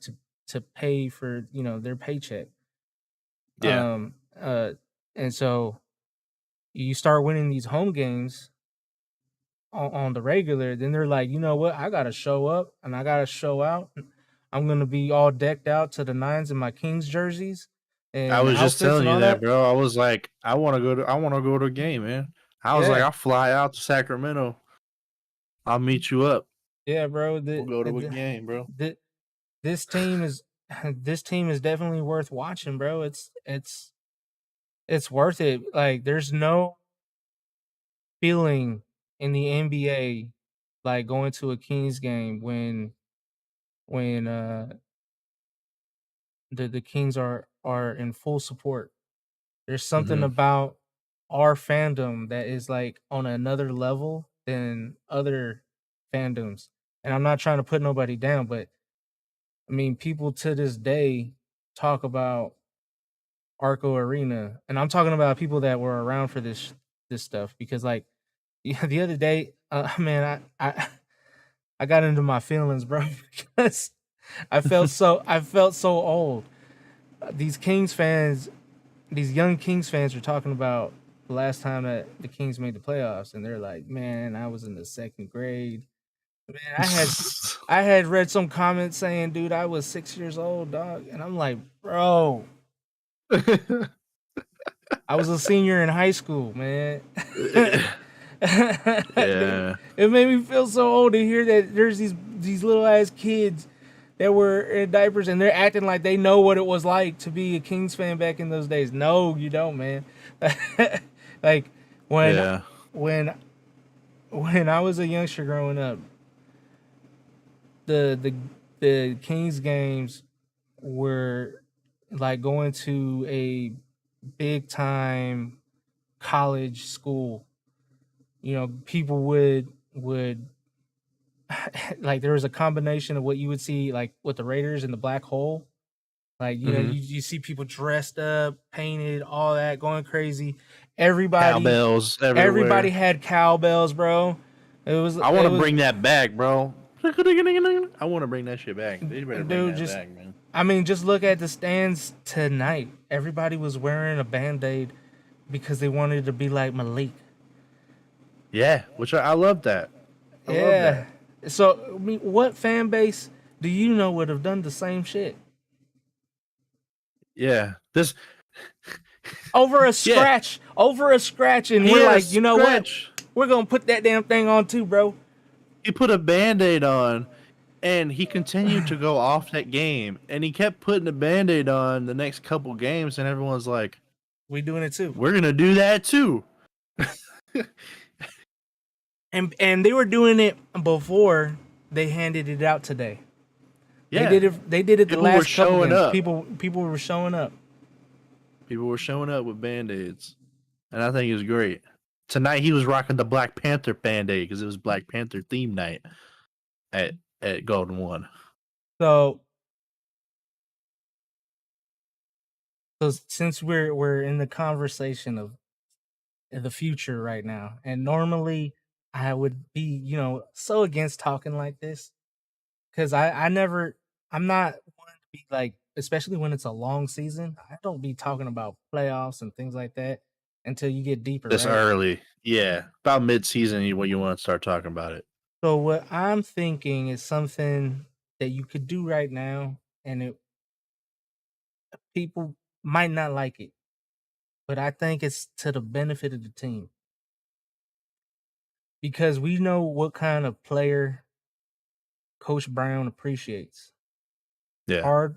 to pay for, their paycheck. yeah, Um and so you start winning these home games on the regular, then they're like, you know what? I gotta show up and I gotta show out. I'm gonna be all decked out to the nines in my Kings jerseys I and was just outfits telling and you all that, that. bro. I was like, I want to go to a game, man. I was like, Yeah, I'll fly out to Sacramento. I'll meet you up. yeah, bro. We'll go to a game, bro. The, this team is this team is definitely worth watching, bro. It's worth it. Like, there's no feeling in the NBA like going to a Kings game when the Kings are in full support. There's something Hmm. about our fandom that is like on another level than other fandoms. And I'm not trying to put nobody down, but I mean, people to this day talk about Arco Arena, and I'm talking about people that were around for this stuff because, like, yeah, the other day, man, I got into my feelings, bro, because I felt so old. These Kings fans, these young Kings fans, are talking about the last time that the Kings made the playoffs, and they're like, "Man, I was in the second grade. Man, I had read some comments saying, dude, I was 6 years old, dog,' and I'm like, bro, I was a senior in high school, man." Yeah. It made me feel so old to hear that there's these little ass kids that were in diapers and they're acting like they know what it was like to be a Kings fan back in those days. No, you don't, man. Like when Yeah. when when I was a youngster growing up, the Kings games were like going to a big time college school. People would like, there was a combination of what you would see like with the Raiders and the black hole. Like, Hmm. you see people dressed up, painted, all that, going crazy. Everybody Cowbells everybody everywhere. had cowbells, bro. I want It to was bring that back, bro. I want to bring that shit back. They better bring dude, that just back, man. I mean, just look at the stands tonight. Everybody was wearing a band-aid because they wanted to be like Malik. Yeah, which I love that. I love Yeah. that. So, I mean, what fan base do you know would have done the same shit? Yeah. This. Yeah. Over a scratch, and He we're had a like, you know what? scratch. We're gonna put that damn thing on too, bro. He put a band-aid on, And he continued to go off that game, and he kept putting the Band-Aid on the next couple games, and everyone's like, We doing it too. we're gonna do that too. And they were doing it before they handed it out today. Yeah, They did it the people were last couple showing games. up. People were showing up. People were showing up with Band-Aids, and I think it was great. Tonight he was rocking the Black Panther Band-Aid because it was Black Panther theme night at Golden One. So since we're in the conversation of the future right now, and normally I would be so against talking like this because I'm not one to be like, especially when it's a long season. I don't be talking about playoffs and things like that until you get deeper, This right? early, yeah, about mid-season when you want to start talking about it. So what I'm thinking is something that you could do right now, and people might not like it, but I think it's to the benefit of the team because we know what kind of player Coach Brown appreciates. Yeah,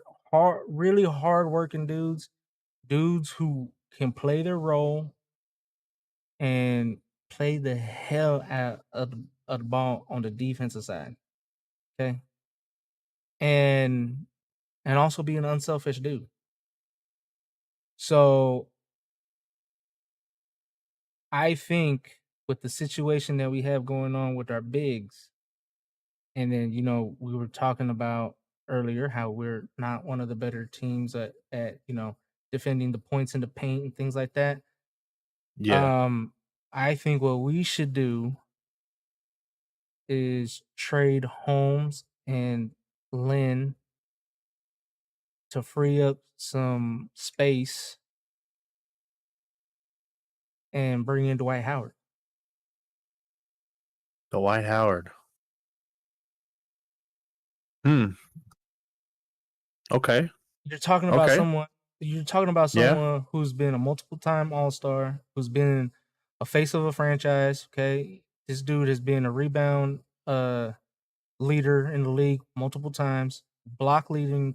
Really hard working dudes who can play their role and play the hell out of the ball on the defensive side. Okay. And also be an unselfish dude. So I think with the situation that we have going on with our bigs, and then we were talking about earlier how we're not one of the better teams at defending the points in the paint and things like that. yeah. I think what we should do is trade Holmes and Lynn to free up some space and bring in Dwight Howard. Dwight Howard. Okay. You're talking about Okay. someone. You're talking about Yeah. someone who's been a multiple-time All-Star, who's been a face of a franchise. Okay, this dude has been a rebound leader in the league multiple times, block leading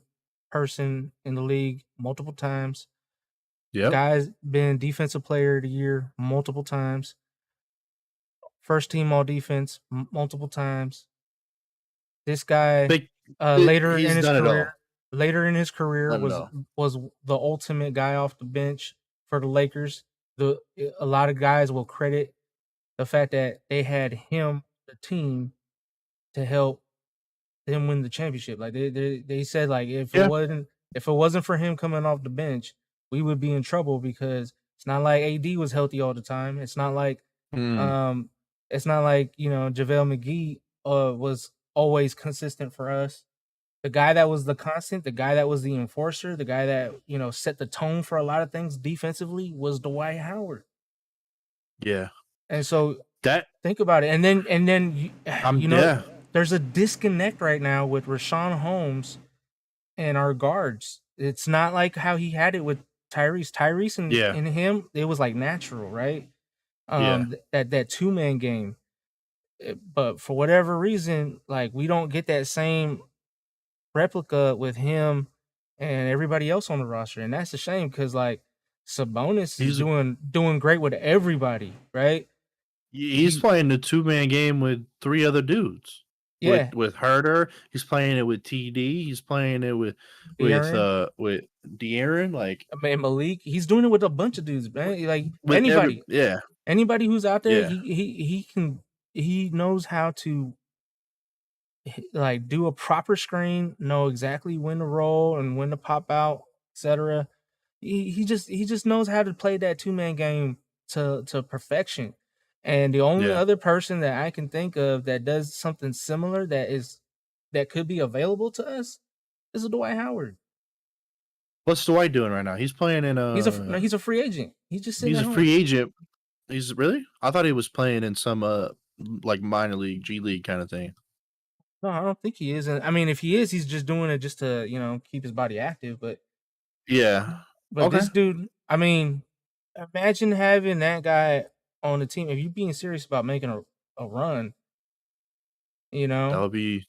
person in the league multiple times. Yep. Guy's been defensive player of the year multiple times, first team all defense multiple times. This guy later in his career was the ultimate guy off the bench for the Lakers. A lot of guys will credit the fact that they had him, the team, to help them win the championship. Like they said, like if it wasn't for him coming off the bench, we would be in trouble because it's not like AD was healthy all the time. It's not like JaVale McGee was always consistent for us. The guy that was the constant, the guy that was the enforcer, the guy that set the tone for a lot of things defensively was Dwight Howard. Yeah. And so that think about it, and then there's a disconnect right now with Richaun Holmes and our guards. It's not like how he had it with Tyrese. Tyrese and him, it was like natural, right? That 2-man game. But for whatever reason, like we don't get that same replica with him and everybody else on the roster, and that's a shame because like Sabonis is doing great with everybody, right? He's playing the 2-man game with 3 other dudes. Yeah, with Herder, he's playing it with TD. He's playing it with De'Aaron. Like Malik, he's doing it with a bunch of dudes, man. Like anybody, anybody who's out there, he knows how to like do a proper screen, know exactly when to roll and when to pop out, etc. He just knows how to play that 2-man game to perfection. And the only other person that I can think of that does something similar that could be available to us is Dwight Howard. What's Dwight doing right now? He's playing in he's a free agent. He's just sitting he's a free agent. He's really? I thought he was playing in some like minor league, G League kind of thing. No, I don't think he is. And I mean, if he is, he's just doing it just to keep his body active. But this dude, I mean, imagine having that guy on the team. If you're being serious about making a run, that would be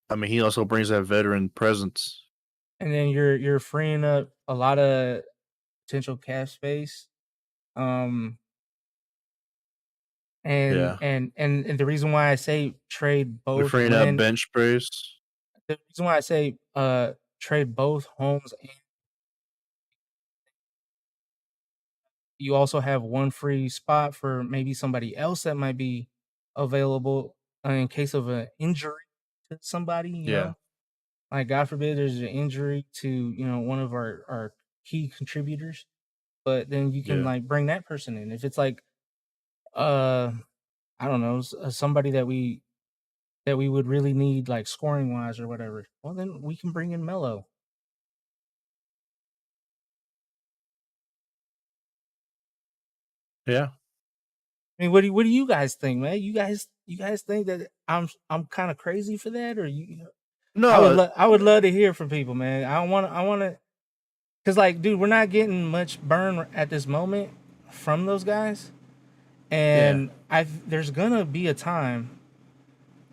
I mean, he also brings that veteran presence. And then you're freeing up a lot of potential cap space. Um, Yeah. and the reason why I say trade They're both freeing up when bench space. the reason why I say trade both Holmes, and you also have one free spot for maybe somebody else that might be available in case of an injury to somebody, Yeah. like God forbid there's an injury to, one of our key contributors, but then you can Yeah. like bring that person in. If it's like uh I don't know, somebody that we would really need like scoring wise or whatever, well then we can bring in Melo. Yeah. I mean, what do you guys think, man? You guys think that I'm kind of crazy for that, or No. I would love to hear from people, man. I want to, cause like, dude, we're not getting much burn at this moment from those guys, Yeah. and there's gonna be a time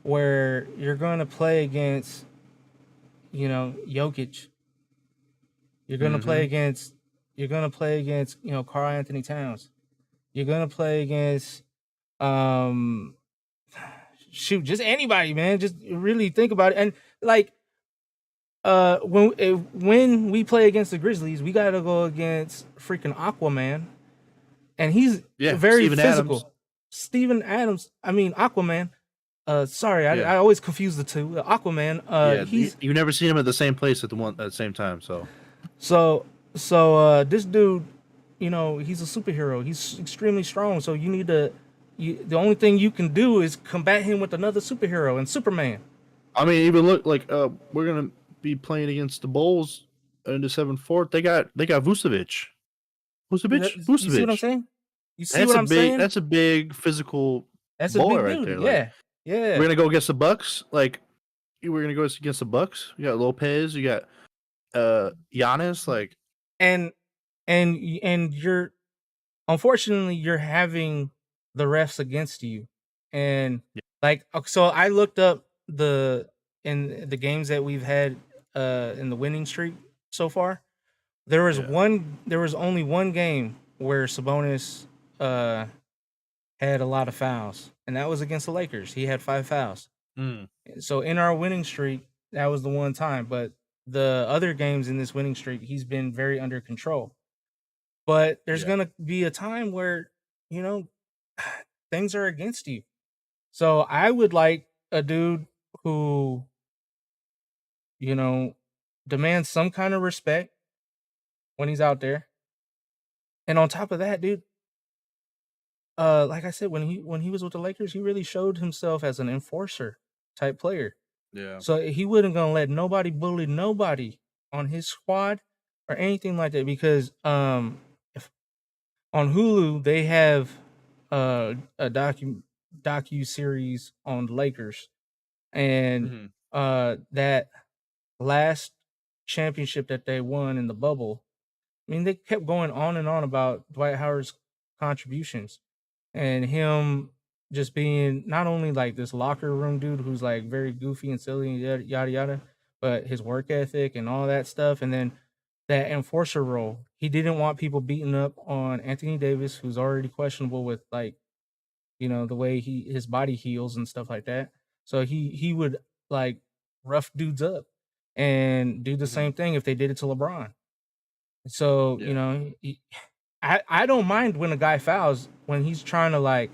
where you're gonna play against, Jokic. You're gonna Mm-hmm. play against you're gonna play against Karl Anthony Towns. You're gonna play against um shoot, just anybody, man. Just really think about it. And like when we play against the Grizzlies, we gotta go against freaking Aquaman. And he's Yeah. very Steven Adams. physical. Steven Adams, I mean Aquaman. Sorry, Yeah. I always confuse the two. Aquaman, Yeah. he's You never seen him at the same place at the same time. So this dude, he's a superhero. He's extremely strong. So the only thing you can do is combat him with another superhero and Superman. I mean, even look like we're gonna be playing against the Bulls in the 7-4. They got Vucevic. You see what I'm saying? You see what I'm saying? That's a big physical That's a boy big right dude. there. Like, Yeah, yeah. we're gonna go against the Bucks. Like, we're gonna go against the Bucks. You got Lopez. You got Giannis. Like, and you're unfortunately you're having the refs against you, and yeah. like so I looked up in the games that we've had in the winning streak so far. There was only one game where Sabonis had a lot of fouls, and that was against the Lakers. He had 5 fouls. So in our winning streak, that was the one time. But the other games in this winning streak, he's been very under control. But there's gonna be a time where, you know, things are against you. So I would like a dude who, demands some kind of respect when he's out there. And on top of that, dude, like I said, when he was with the Lakers, he really showed himself as an enforcer type player. Yeah. So he wasn't gonna let nobody bully nobody on his squad or anything like that, because if, on Hulu they have a docu series on the Lakers, and that last championship that they won in the bubble. I mean, they kept going on and on about Dwight Howard's contributions and him just being not only like this locker room dude who's like very goofy and silly and yada yada, but his work ethic and all that stuff. And then that enforcer role. He didn't want people beating up on Anthony Davis, who's already questionable with like, the way his body heals and stuff like that. So he would like rough dudes up and do the same thing if they did it to LeBron. So, I don't mind when a guy fouls when he's trying to like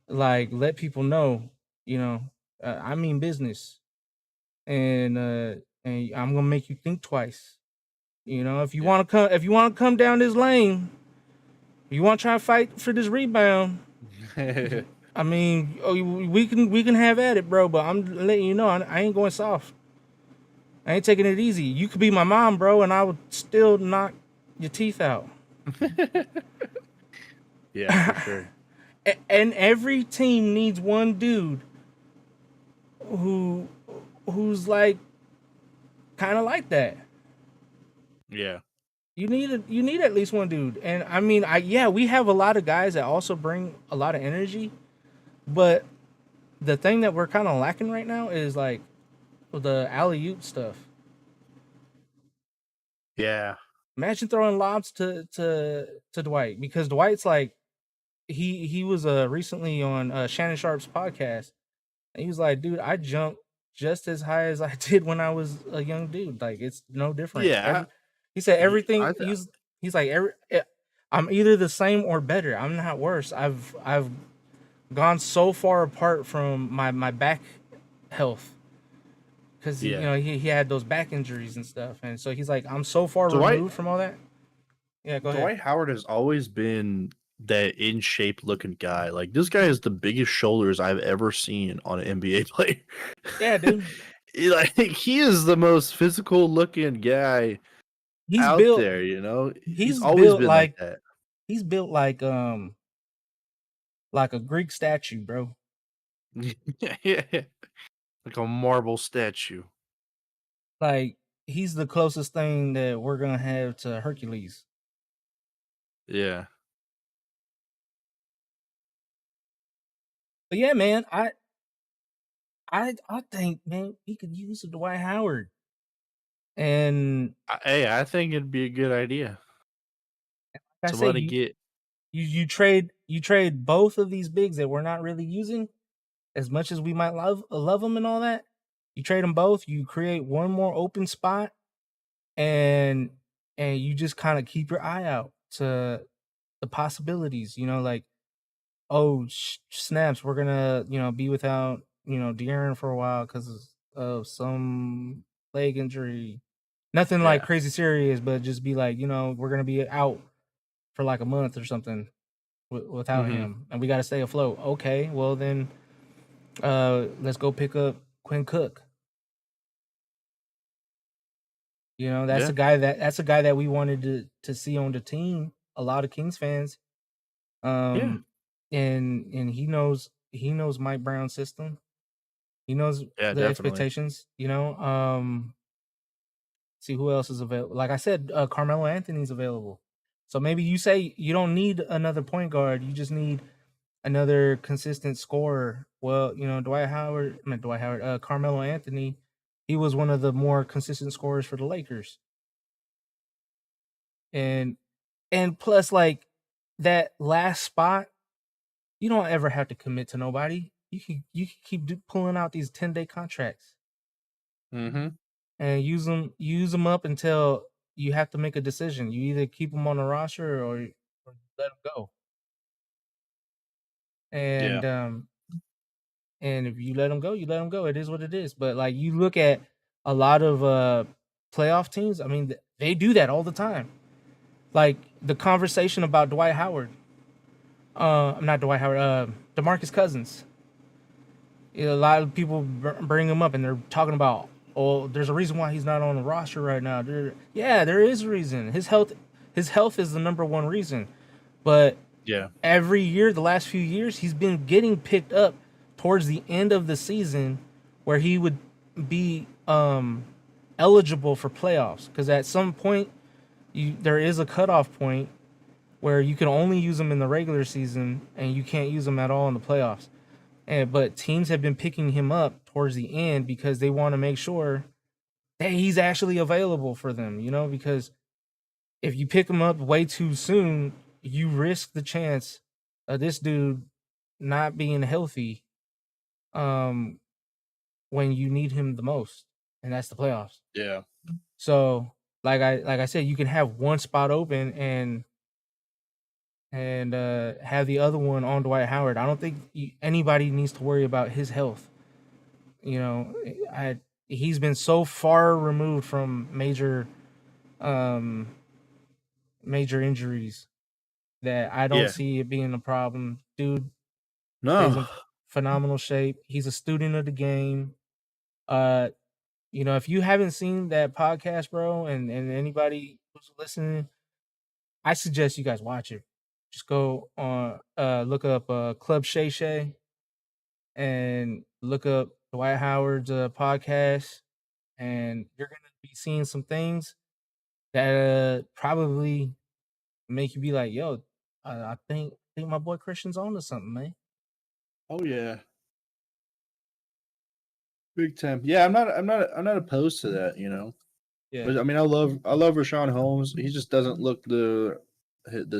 let people know, I mean business, and I'm gonna make you think twice. If you want to come down this lane, if you want to try to fight for this rebound, I mean, we can have at it, bro. But I'm letting you know, I ain't going soft. I ain't taking it easy. You could be my mom, bro, and I would still knock your teeth out. Yeah, for sure. And every team needs one dude who's like kind of like that. Yeah. You need at least one dude. And I mean, we have a lot of guys that also bring a lot of energy, but the thing that we're kind of lacking right now is like the alley oop stuff. Yeah. Imagine throwing lobs to Dwight, because Dwight's like he was recently on Shannon Sharp's podcast, and he was like, dude, I jumped just as high as I did when I was a young dude. Like, it's no different. Yeah. He said He, I everything. th- He's like I'm either the same or better. I'm not worse. I've gone so far apart from my back health, because yeah. he had those back injuries and stuff, and so he's like, I'm so far Dwight removed from all that. Yeah, go ahead. Dwight Howard has always been that in shape looking guy. Like this guy has the biggest shoulders I've ever seen on an NBA player. Yeah, dude. He is the most physical looking guy He's out built. there, He's He's always built been like like that. he's built like a Greek statue, bro. Yeah. Like a marble statue. Like, he's the closest thing that we're gonna have to Hercules. Yeah. But yeah, man, I think, man, we could use a Dwight Howard. And Hey, I think it'd be a good idea. like I said, Somebody get you trade both of these bigs that we're not really using, as much as we might love them and all that. You trade them both. You create one more open spot, and you just kind of keep your eye out to the possibilities. Like, oh, snaps, we're gonna be without De'Aaron for a while because of some leg injury. Nothing like yeah. crazy serious, but just be like, we're gonna be out for like a month or something without Mhm. him, and we got to stay afloat. Okay, well then, let's go pick up Quinn Cook. That's Yeah. a guy that we wanted to see on the team. A lot of Kings fans, Yeah. and he knows Mike Brown's system. He knows Yeah, the definitely. expectations. See who else is available. Like I said, Carmelo Anthony's available. So maybe you say you don't need another point guard. You just need another consistent scorer. Well, Carmelo Anthony, he was one of the more consistent scorers for the Lakers. And plus, like, that last spot, you don't ever have to commit to nobody. You can keep pulling out these 10-day contracts Mhm. and use them up until you have to make a decision. You either keep them on the roster, or let them go. Yeah. And if you let them go, you let them go. It is what it is. But like, you look at a lot of playoff teams. I mean, they do that all the time. Like the conversation about Dwight Howard. Not Dwight Howard. DeMarcus Cousins. A lot of people bring him up, and they're talking about, oh, there's a reason why he's not on the roster right now. Yeah, there is a reason. His health is the number one reason. But Yeah. every year, the last few years, he's been getting picked up towards the end of the season, where he would be eligible for playoffs. Because at some point, there is a cutoff point where you can only use him in the regular season, and you can't use him at all in the playoffs. But teams have been picking him up towards the end because they want to make sure that he's actually available for them. Because if you pick him up way too soon, you risk the chance of this dude not being healthy um when you need him the most, and that's the playoffs. Yeah. So, like I said, you can have one spot open, and have the other one on Dwight Howard. I don't think anybody needs to worry about his health. You know, he's been so far removed from um major injuries that I don't Yeah. see it being a problem. Dude stays No. in phenomenal shape. He's a student of the game. Uh, if you haven't seen that podcast, bro, and anybody who's listening, I suggest you guys watch it. Just go on, look up Club Shay Shay, and look up Dwight Howard's podcast, and you're gonna be seeing some things that probably make you be like, "Yo, I think my boy Christian's on to something, man." Oh yeah. Big time. Yeah, I'm not opposed to that. Yeah. But I mean, I love Rashawn Holmes. He just doesn't look the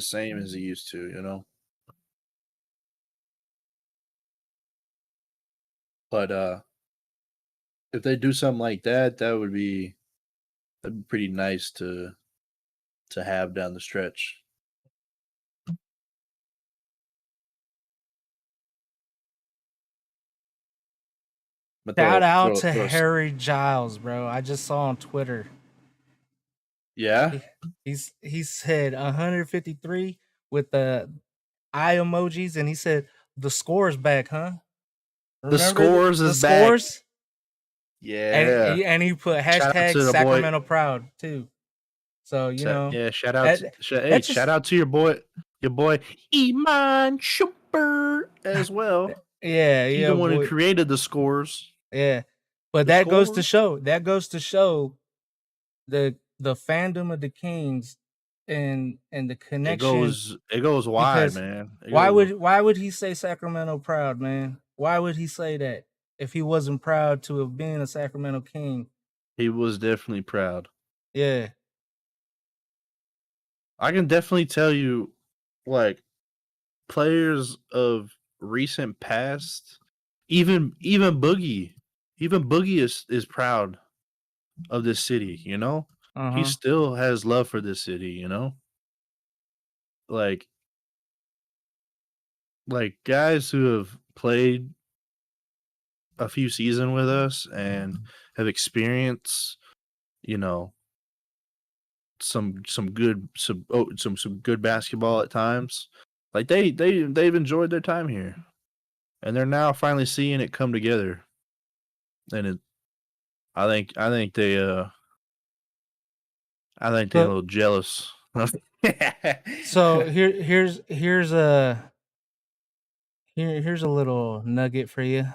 same as he used to. But if they do something like that, that'd be pretty nice to have down the stretch. But Shout throw out throw to throw. Harry Giles, bro. I just saw on Twitter. Yeah, He, he said 153 with the eye emojis, and he said the score's back, huh? the Remember scores the is back. scores? Yeah. And he put Shout out hashtag to the boy. Sacramento proud too. So Yeah, shout out. that Hey, that's shout just out to your boy Iman Shumpert as well. He's yeah the one who boy created the scores. yeah. But The scores. that goes to show the fandom of the Kings and the It connection. goes. It goes wide, Because man. It goes. why would he say Sacramento proud, man? Why would he say that if he wasn't proud to have been a Sacramento King? He was definitely proud. Yeah. I can definitely tell you, like, players of recent past, even Boogie, is proud of this city. He Uh-huh. still has love for this city. Like guys who have played a few seasons with us and have experienced, you know, some good some good basketball at times. Like they've enjoyed their time here, and they're now finally seeing it come together. And I think they're a So little jealous. so here's a little nugget for you.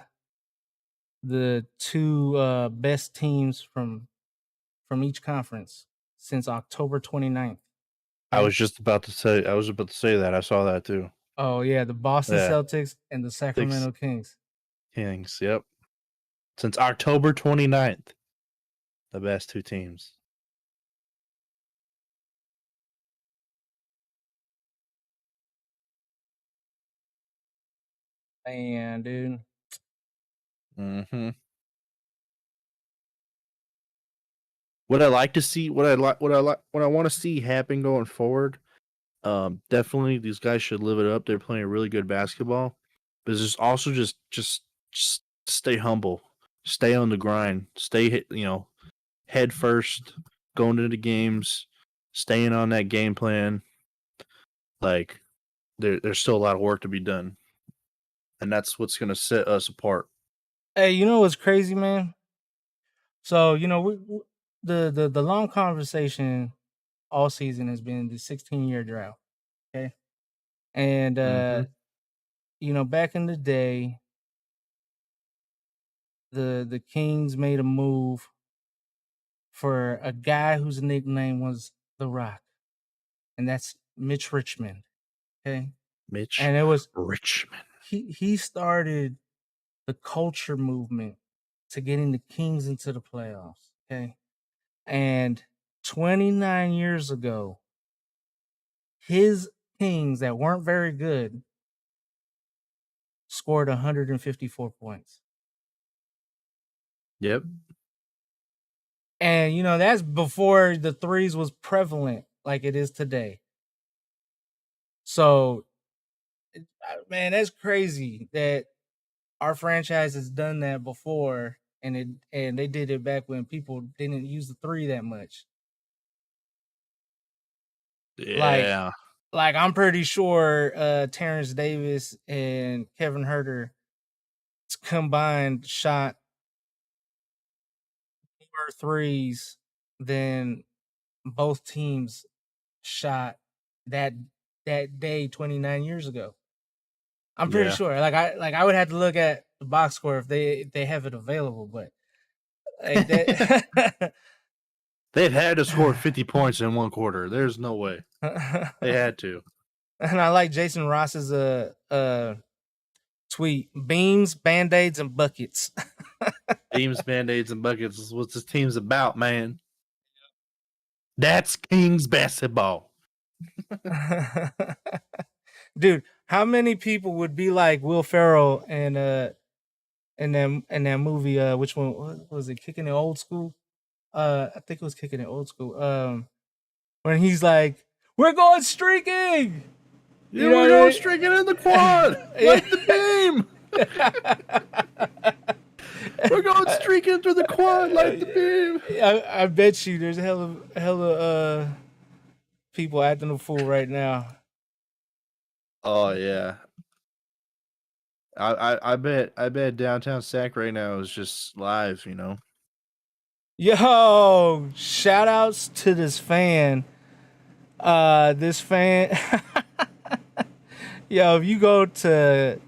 The two best teams from each conference since October 29th. I Okay. was just about to say. I was about to say that. I saw that too. Oh yeah, the Boston Yeah, Celtics and the six Sacramento Kings. Kings. Yep. Since October 29th, the best two teams. Man, dude. Hmm. What I like to see, what I want to see happen going forward. Definitely these guys should live it up. They're playing really good basketball, but it's just also just stay humble, stay on the grind, head first, going into games, staying on that game plan. Like there's still a lot of work to be done, and that's what's gonna set us apart. Hey, you know what's crazy, man? So, the long conversation all season has been the 16-year drought. Okay. And Hmm. back in the day, the Kings made a move for a guy whose nickname was The Rock, and that's Mitch Richmond. Okay. Mitch And it was Richmond. he started the culture movement to getting the Kings into the playoffs. Okay. And 29 years ago, his Kings that weren't very good scored 154 points. Yep. And that's before the threes was prevalent like it is today. So, man, that's crazy that our franchise has done that before, and they did it back when people didn't use the three that much. Like Yeah. like I'm pretty sure Terrence Davis and Kevin Herter combined shot more threes than both teams shot that that day 29 years ago. I'm pretty Yeah. sure. I would have to look at the box score if they have it available, but like that. They've had to score 50 points in one quarter. There's no way. They had to. And I like Jason Ross's tweet: beams, band-aids, and buckets. Beams, band-aids, and buckets is what this team's about, man. That's Kings basketball. Dude, how many people would be like Will Ferrell and in that movie? Which one what was it? Kicking It Old School. I think it was Kicking It Old School. When he's like, "We're going streaking." Yeah, You know we're what going I streaking in the quad mean? like the beam. We're going streaking through the quad like the beam. I bet you there's a hell of people acting a fool right now. Oh yeah. I bet downtown Sac right now is just live, you know. Yo, shout outs to this fan. This fan Yo, if you go to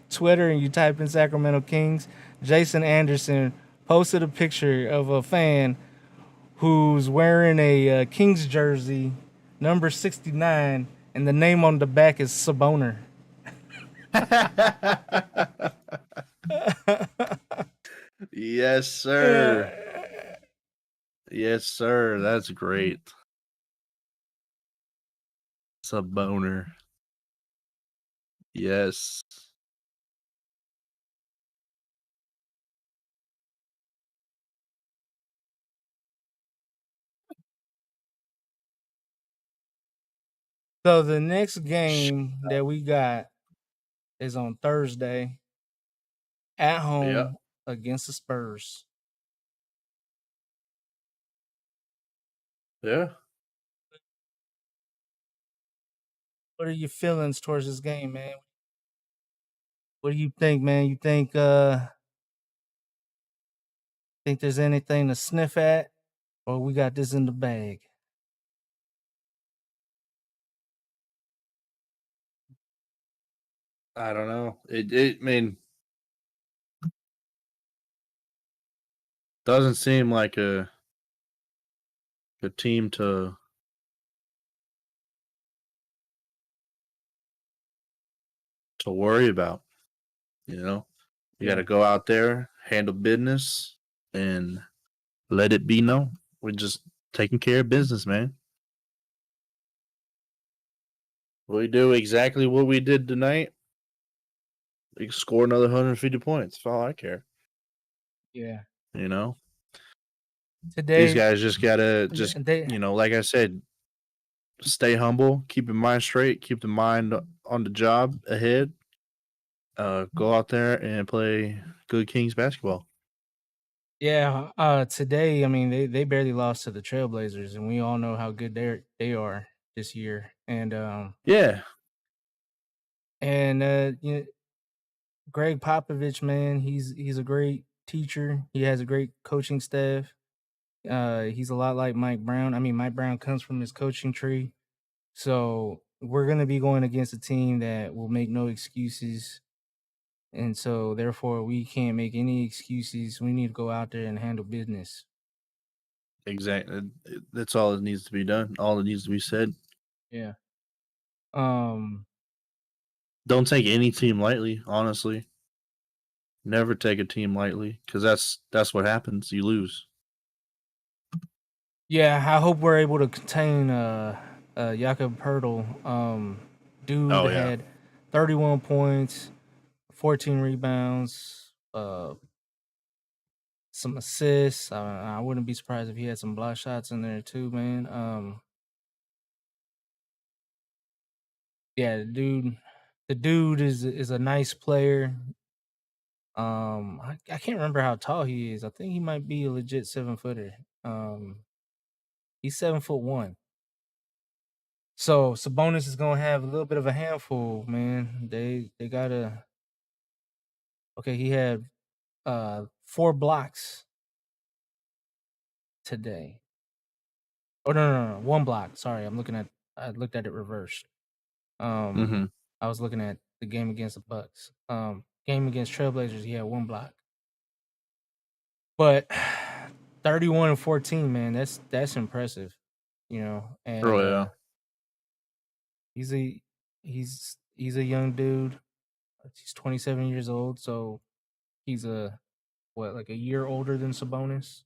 Twitter and you type in Sacramento Kings, Jason Anderson posted a picture of a fan who's wearing a Kings jersey, number 69, and the name on the back is Saboner. Yes, sir. Yes, sir. That's great. It's a boner. Yes. So the next game that we got is on Thursday at home Yeah. against the Spurs. Yeah. What are your feelings towards this game, man? What do you think, man? You think there's anything to sniff at, or we got this in the bag? I don't know. I mean, doesn't seem like a team to worry about, you know. You got to Yeah. go out there, handle business, and let it be known. We're just taking care of business, man. We do exactly what we did tonight. We can score another 150 points. That's all I care. Yeah. You know, these Today, guys just gotta they like I said, stay humble, keep your mind straight, keep the mind on the job ahead. Go out there and play good Kings basketball. yeah, today, I mean, they barely lost to the Trailblazers, and we all know how good they are this year. Yeah, You know, Greg Popovich, man, he's a great teacher. He has a great coaching staff. He's a lot like Mike Brown. I mean, Mike Brown comes from his coaching tree. So we're gonna be going against a team that will make no excuses. And so therefore we can't make any excuses. We need to go out there and handle business. exactly. That's all that needs to be done. All that needs to be said. Yeah. Um Don't take any team lightly. Honestly, never take a team lightly because that's what happens. You lose. yeah, I hope we're able to contain Jakob Pertl. Dude Oh yeah, had 31 points, 14 rebounds, some assists. I wouldn't be surprised if he had some block shots in there too, man. Yeah, the dude is a nice player. I can't remember how tall he is. I think he might be a legit 7 footer. He's 7'1". So Sabonis is gonna have a little bit of a handful, man. They gotta. Okay, he had 4 blocks today. Oh no, 1 block. Sorry, I looked at it reversed. hmm I was looking at the game against the Bucks. Game against Trailblazers, he had 1 block. But 31 and 14, man, that's impressive. You know, Oh and yeah. he's a he's a young dude. He's 27 years old, so he's a like a year older than Sabonis.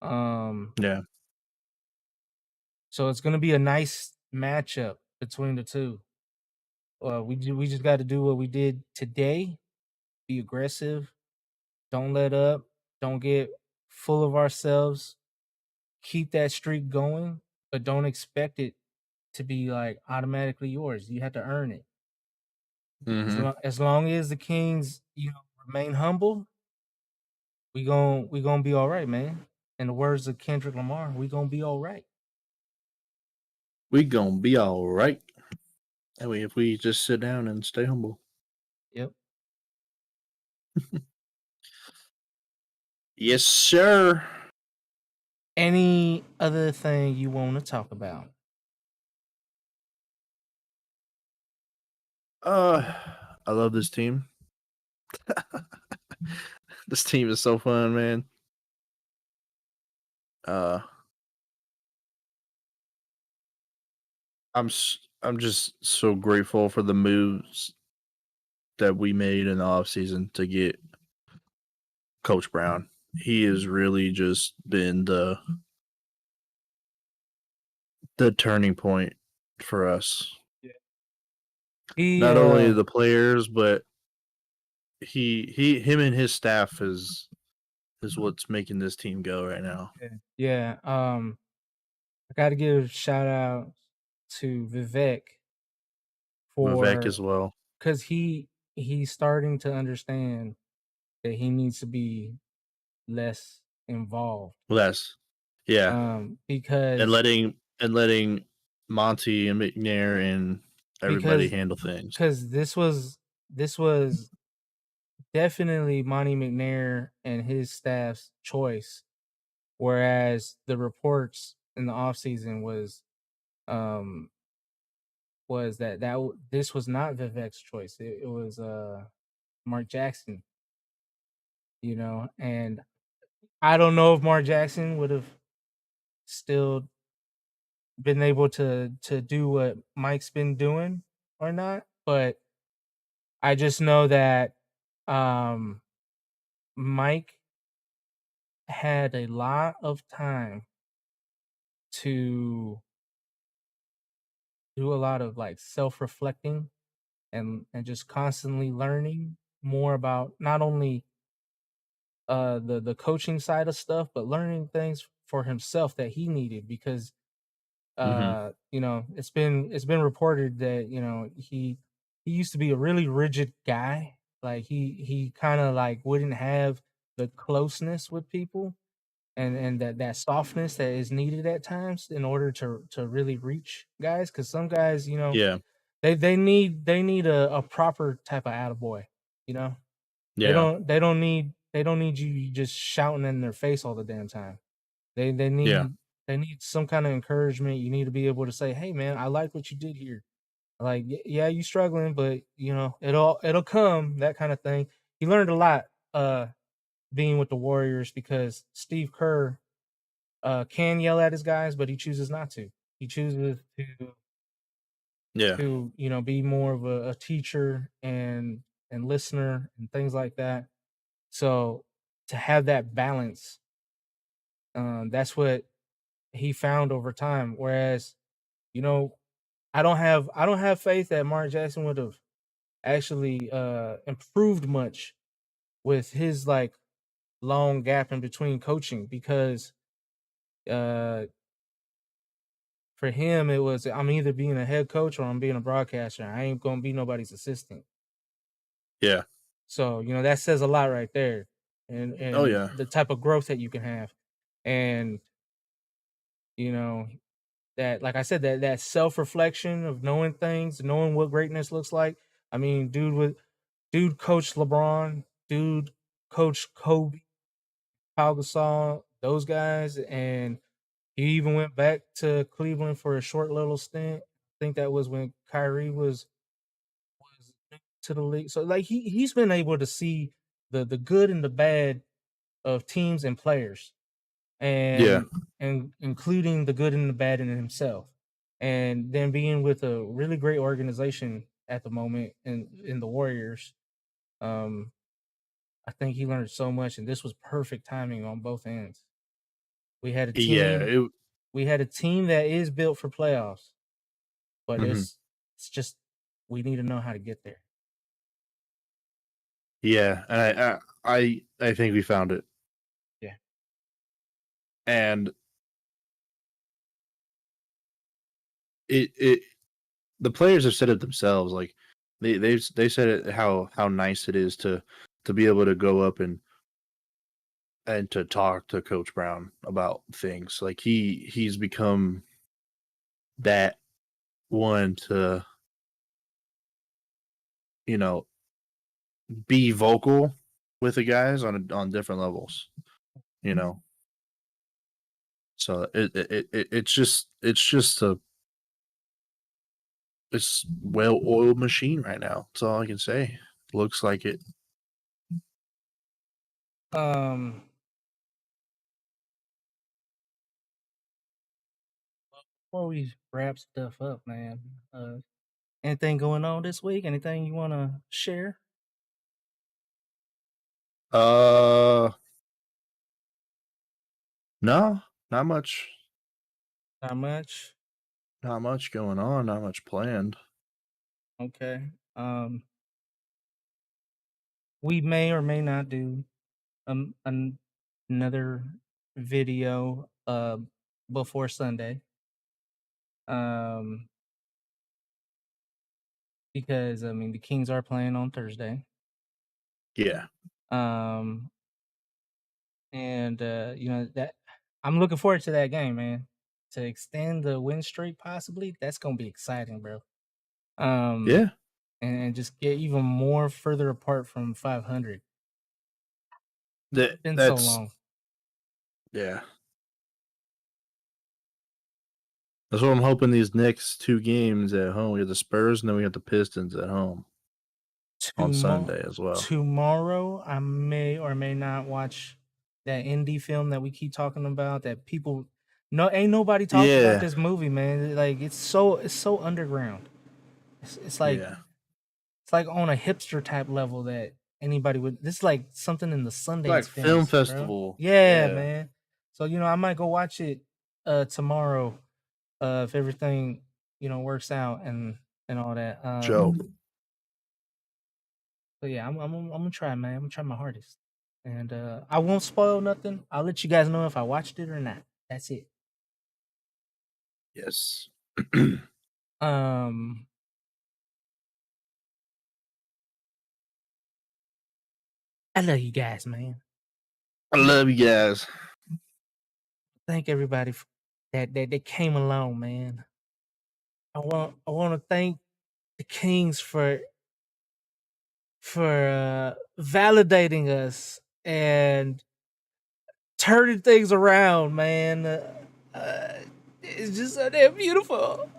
Um, Yeah. so it's gonna be a nice matchup between the two. We just got to do what we did today. Be aggressive. Don't let up. Don't get full of ourselves. Keep that streak going, but don't expect it to be like automatically yours. You have to earn it. Hmm. As long as the Kings, remain humble, we gonna be all right, man. In the words of Kendrick Lamar, we gonna be all right. We gonna be all right. I mean, if we just sit down and stay humble. Yep. Yes, sir. Any other thing you want to talk about? I love this team. This team is so fun, man. Uh, I'm just so grateful for the moves that we made in the offseason to get Coach Brown. He has really just been the turning point for us. Yeah. He Not only the players, but him and his staff is what's making this team go right now. yeah. I got to give a shout out to Vivek Vivek for as well. because he's starting to understand that he needs to be less involved. Less. Yeah. And Because letting Monty and McNair and everybody because handle things. because this was definitely Monty McNair and his staff's choice, whereas the reports in the offseason um was that this was not Vivek's choice. It was Mark Jackson, and I don't know if Mark Jackson would have still been able to do what Mike's been doing or not, but I just know that um Mike had a lot of time to do a lot of like self-reflecting and just constantly learning more about not only the coaching side of stuff, but learning things for himself that he needed because Hmm. it's been reported that he used to be a really rigid guy. Like he kind of like wouldn't have the closeness with people and that softness that is needed at times in order to really reach guys, because some guys, Yeah. they need a proper type of attaboy, you know they Yeah. don't they don't need they don't need you just shouting in their face all the damn time. They Yeah. need some kind of encouragement. You need to be able to say, "Hey, man, I like what you did here. Like, yeah, you struggling, but it'll come." That kind of thing. He learned a lot being with the Warriors because Steve Kerr can yell at his guys, but he chooses not to. He chooses Yeah. to be more of a teacher and listener and things like that. So to have that balance, that's what he found over time. Whereas, you know, I don't have faith that Mark Jackson would have actually improved much with his like long gap in between coaching because uh for him it was I'm either being a head coach or I'm being a broadcaster. I ain't gonna be nobody's assistant. Yeah. So, that says a lot right there. And Oh and yeah. the type of growth that you can have. And you know, that like I said, that self-reflection of knowing things, knowing what greatness looks like. I mean, dude coached LeBron, dude coached Kobe, Pau Gasol, those guys, and he even went back to Cleveland for a short little stint. I think that was when Kyrie was new to the league. So like he's been able to see the good and the bad of teams and players, Yeah. and including the good and the bad in himself. And then being with a really great organization at the moment in the Warriors, um, I think he learned so much, and this was perfect timing on both ends. We had a Yeah, team. We had a team that is built for playoffs, but mhm. it's just we need to know how to get there. Yeah, and I think we found it. Yeah. And it the players have said it themselves. Like they said it how nice it is to be able to go up and to talk to Coach Brown about things. Like he's become that one to, you know, be vocal with the guys on different levels. You know, so it's just a it's well oiled machine right now. That's all I can say. Looks like it. Um. Before we wrap stuff up, man, anything going on this week? Anything you want to share? Uh, no, not much. Not much. Not much going on. Not much planned. Okay. We may or may not do another video before Sunday. Um, because I mean the Kings are playing on Thursday. Yeah. Um, and you know that I'm looking forward to that game, man. To extend the win streak, possibly that's gonna be exciting, bro. Yeah. And just get even more further apart from 500. Been so That's long. yeah. That's what I'm hoping these next two games at home. We have the Spurs and then we have the Pistons at home on Sunday as well. Tomorrow, I may or may not watch that indie film that we keep talking about. That people, no, ain't nobody talked about this movie, man. Like it's so underground. It's like Yeah. it's like on a hipster type level that anybody would. This is like something in the Sundance Like films, film bro. festival. Yeah, man. So I might go watch it tomorrow if everything works out and all that. Joe. So yeah, I'm gonna try, man. I'm gonna try my hardest, and I won't spoil nothing. I'll let you guys know if I watched it or not. That's it. Yes. Um, I love you guys, man. I love you guys. Thank everybody that came along, man. I want to thank the Kings for validating us and turning things around, man. It's just so damn beautiful.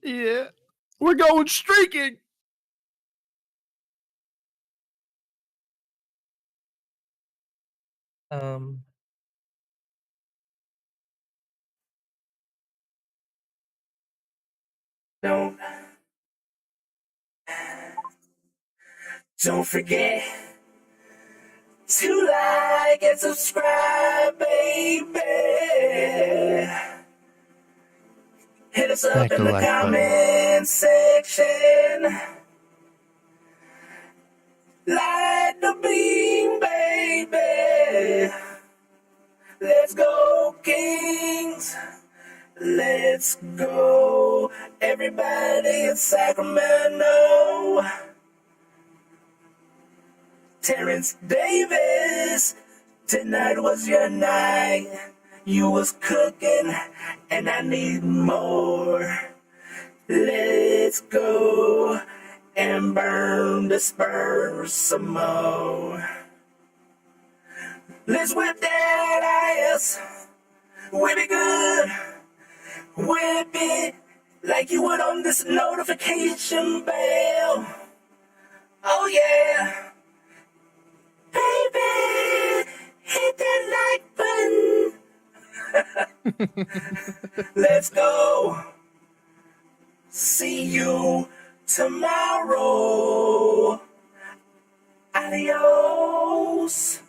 Yeah. We're going streaking. Um, don't forget to like and subscribe, baby. Hit us up in the comment section. Light the beam, baby. Let's go, Kings. Let's go. Everybody in Sacramento. Terrence Davis, tonight was your night. You was cooking, and I need more. Let's go and burn the Spurs some more. Let's whip that ass. Whip it good. Whip it like you would on this notification bell. Oh yeah. Baby, hit that like button. Let's go. See you tomorrow. Adios.